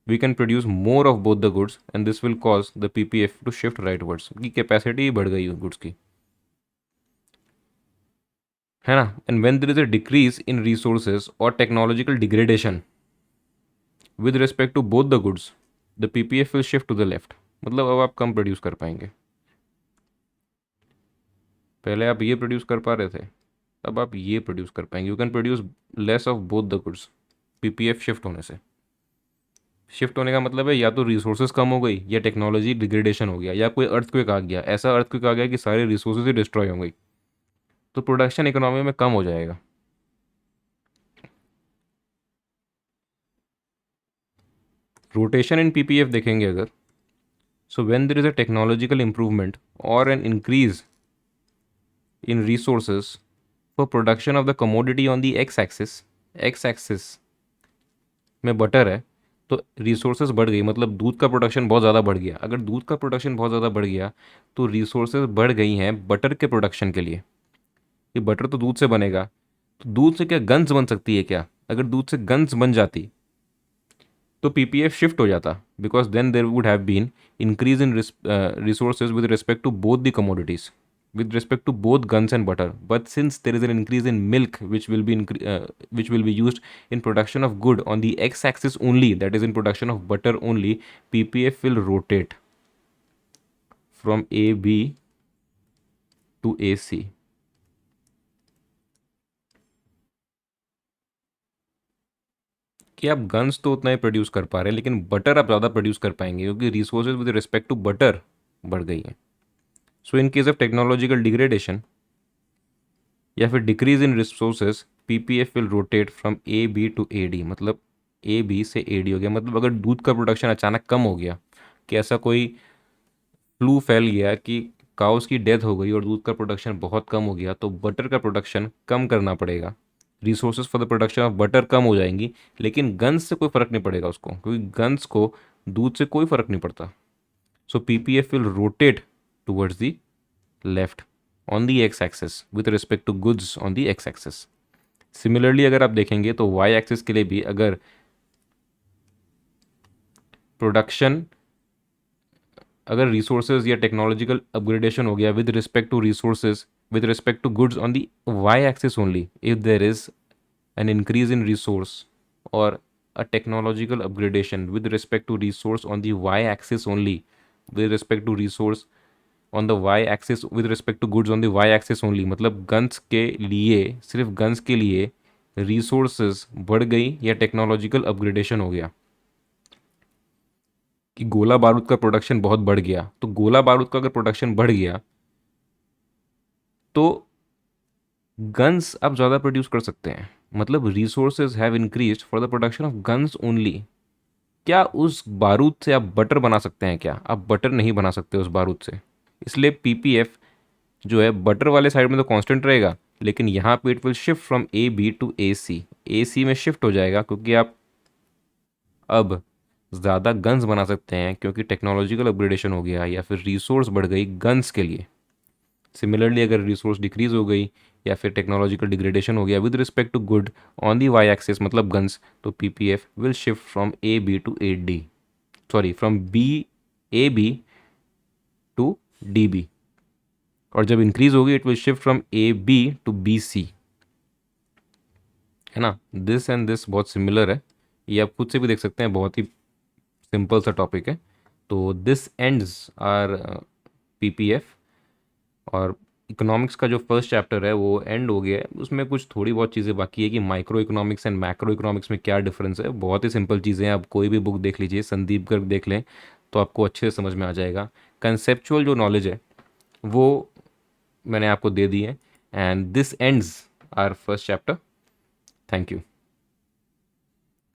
we can produce more of both the goods and this will cause the PPF to shift rightwards की capacity बढ़ गई goods की, है ना। And when there is a decrease in resources और technological degradation with respect to both the goods, the PPF will shift to the left. मतलब अब आप कम प्रोड्यूस कर पाएंगे, पहले आप ये प्रोड्यूस कर पा रहे थे, अब आप ये प्रोड्यूस कर पाएंगे, you can produce less of both the goods PPF shift होने से। शिफ्ट होने का मतलब है या तो रिसोर्सेज कम हो गई या टेक्नोलॉजी डिग्रेडेशन हो गया या कोई अर्थक्वेक आ गया, ऐसा अर्थक्वेक आ गया कि सारे रिसोर्सेज ही डिस्ट्रॉय हो गई, तो प्रोडक्शन इकोनॉमी में कम हो जाएगा। रोटेशन इन पीपीएफ देखेंगे अगर, so when there is a technological improvement और an increase in resources for production of the commodity on the X axis में बटर है, तो रिसोर्सेज बढ़ गई, मतलब दूध का प्रोडक्शन बहुत ज़्यादा बढ़ गया। अगर दूध का प्रोडक्शन बहुत ज़्यादा बढ़ गया तो रिसोर्सेज बढ़ गई हैं बटर के प्रोडक्शन के लिए, ये बटर तो दूध से बनेगा, तो दूध से क्या गन्स बन सकती है क्या? अगर दूध से गन्स बन जाती तो पीपीएफ शिफ्ट हो जाता, because then there would have been increase in resources with respect to both the commodities. with respect to both guns and butter. But since there is an increase in milk, which will be used in production of good on the x-axis only, that is in production of butter only, PPF will rotate from AB to AC. कि आप guns तो उतना ही produce कर पा रहे हैं, लेकिन butter आप ज़्यादा प्रोड्यूस कर पाएंगे क्योंकि resources with respect to butter बढ़ गई है. So in case of technological degradation या फिर decrease in resources, PPF will rotate from A B to A D. मतलब ए बी से ए डी हो गया. मतलब अगर दूध का प्रोडक्शन अचानक कम हो गया, कि ऐसा कोई फ्लू फैल गया कि काउस की डेथ हो गई और दूध का प्रोडक्शन बहुत कम हो गया, तो बटर का प्रोडक्शन कम करना पड़ेगा. Resources for the production of butter कम हो जाएंगी, लेकिन गन्स से कोई फ़र्क नहीं पड़ेगा उसको, क्योंकि गन्स को दूध से कोई फ़र्क नहीं पड़ता. So PPF will rotate towards the left on the X axes with respect to goods on the X axes. Similarly अगर आप देखेंगे तो वाई एक्सिस के लिए भी अगर प्रोडक्शन, अगर रिसोर्सेज या टेक्नोलॉजिकल अपग्रेडेशन हो गया with respect to resources with respect to goods on the y-axis only, if there is an increase in resource or a technological upgradation with respect to resource on the y-axis only, with respect to resource on the y-axis with respect to goods on the y-axis only, मतलब guns के लिए, सिर्फ guns के लिए resources बढ़ गई या technological upgradation हो गया, कि गोला बारूद का प्रोडक्शन बहुत बढ़ गया, तो गोला बारूद का अगर प्रोडक्शन बढ़ गया तो गन्स आप ज़्यादा प्रोड्यूस कर सकते हैं. मतलब resources have increased for the production of guns only. क्या उस बारूद से आप बटर बना सकते हैं? क्या आप बटर नहीं बना सकते उस बारूद से. इसलिए पीपीएफ जो है बटर वाले साइड में तो कांस्टेंट रहेगा, लेकिन यहाँ पे it will shift from A B to A C. A C में शिफ्ट हो जाएगा क्योंकि आप अब ज़्यादा गन्स बना सकते हैं, क्योंकि टेक्नोलॉजिकल अपग्रेडेशन हो गया या फिर रिसोर्स बढ़ गई गन्स के लिए. सिमिलरली अगर रिसोर्स डिक्रीज हो गई या फिर टेक्नोलॉजिकल डिग्रेडेशन हो गया with respect to good on the Y axis, मतलब गन्स, तो PPF will shift from A B to A D, sorry from B A B to D B. और जब इंक्रीज होगी it will shift from A B to B C. है ना. This and this बहुत similar है, ये आप खुद से भी देख सकते हैं, बहुत ही सिंपल सा टॉपिक है. तो दिस एंड्स आर पीपीएफ. और इकोनॉमिक्स का जो फर्स्ट चैप्टर है वो एंड हो गया है. उसमें कुछ थोड़ी बहुत चीज़ें बाकी है कि micro economics and macro economics में क्या डिफरेंस है. बहुत ही सिंपल चीज़ें हैं. आप कोई भी बुक देख लीजिए, संदीप गर्ग देख लें, तो आपको अच्छे से समझ में आ जाएगा. कंसेप्चुअल जो नॉलेज है वो मैंने आपको दे दी है. And this ends our first chapter. Thank you.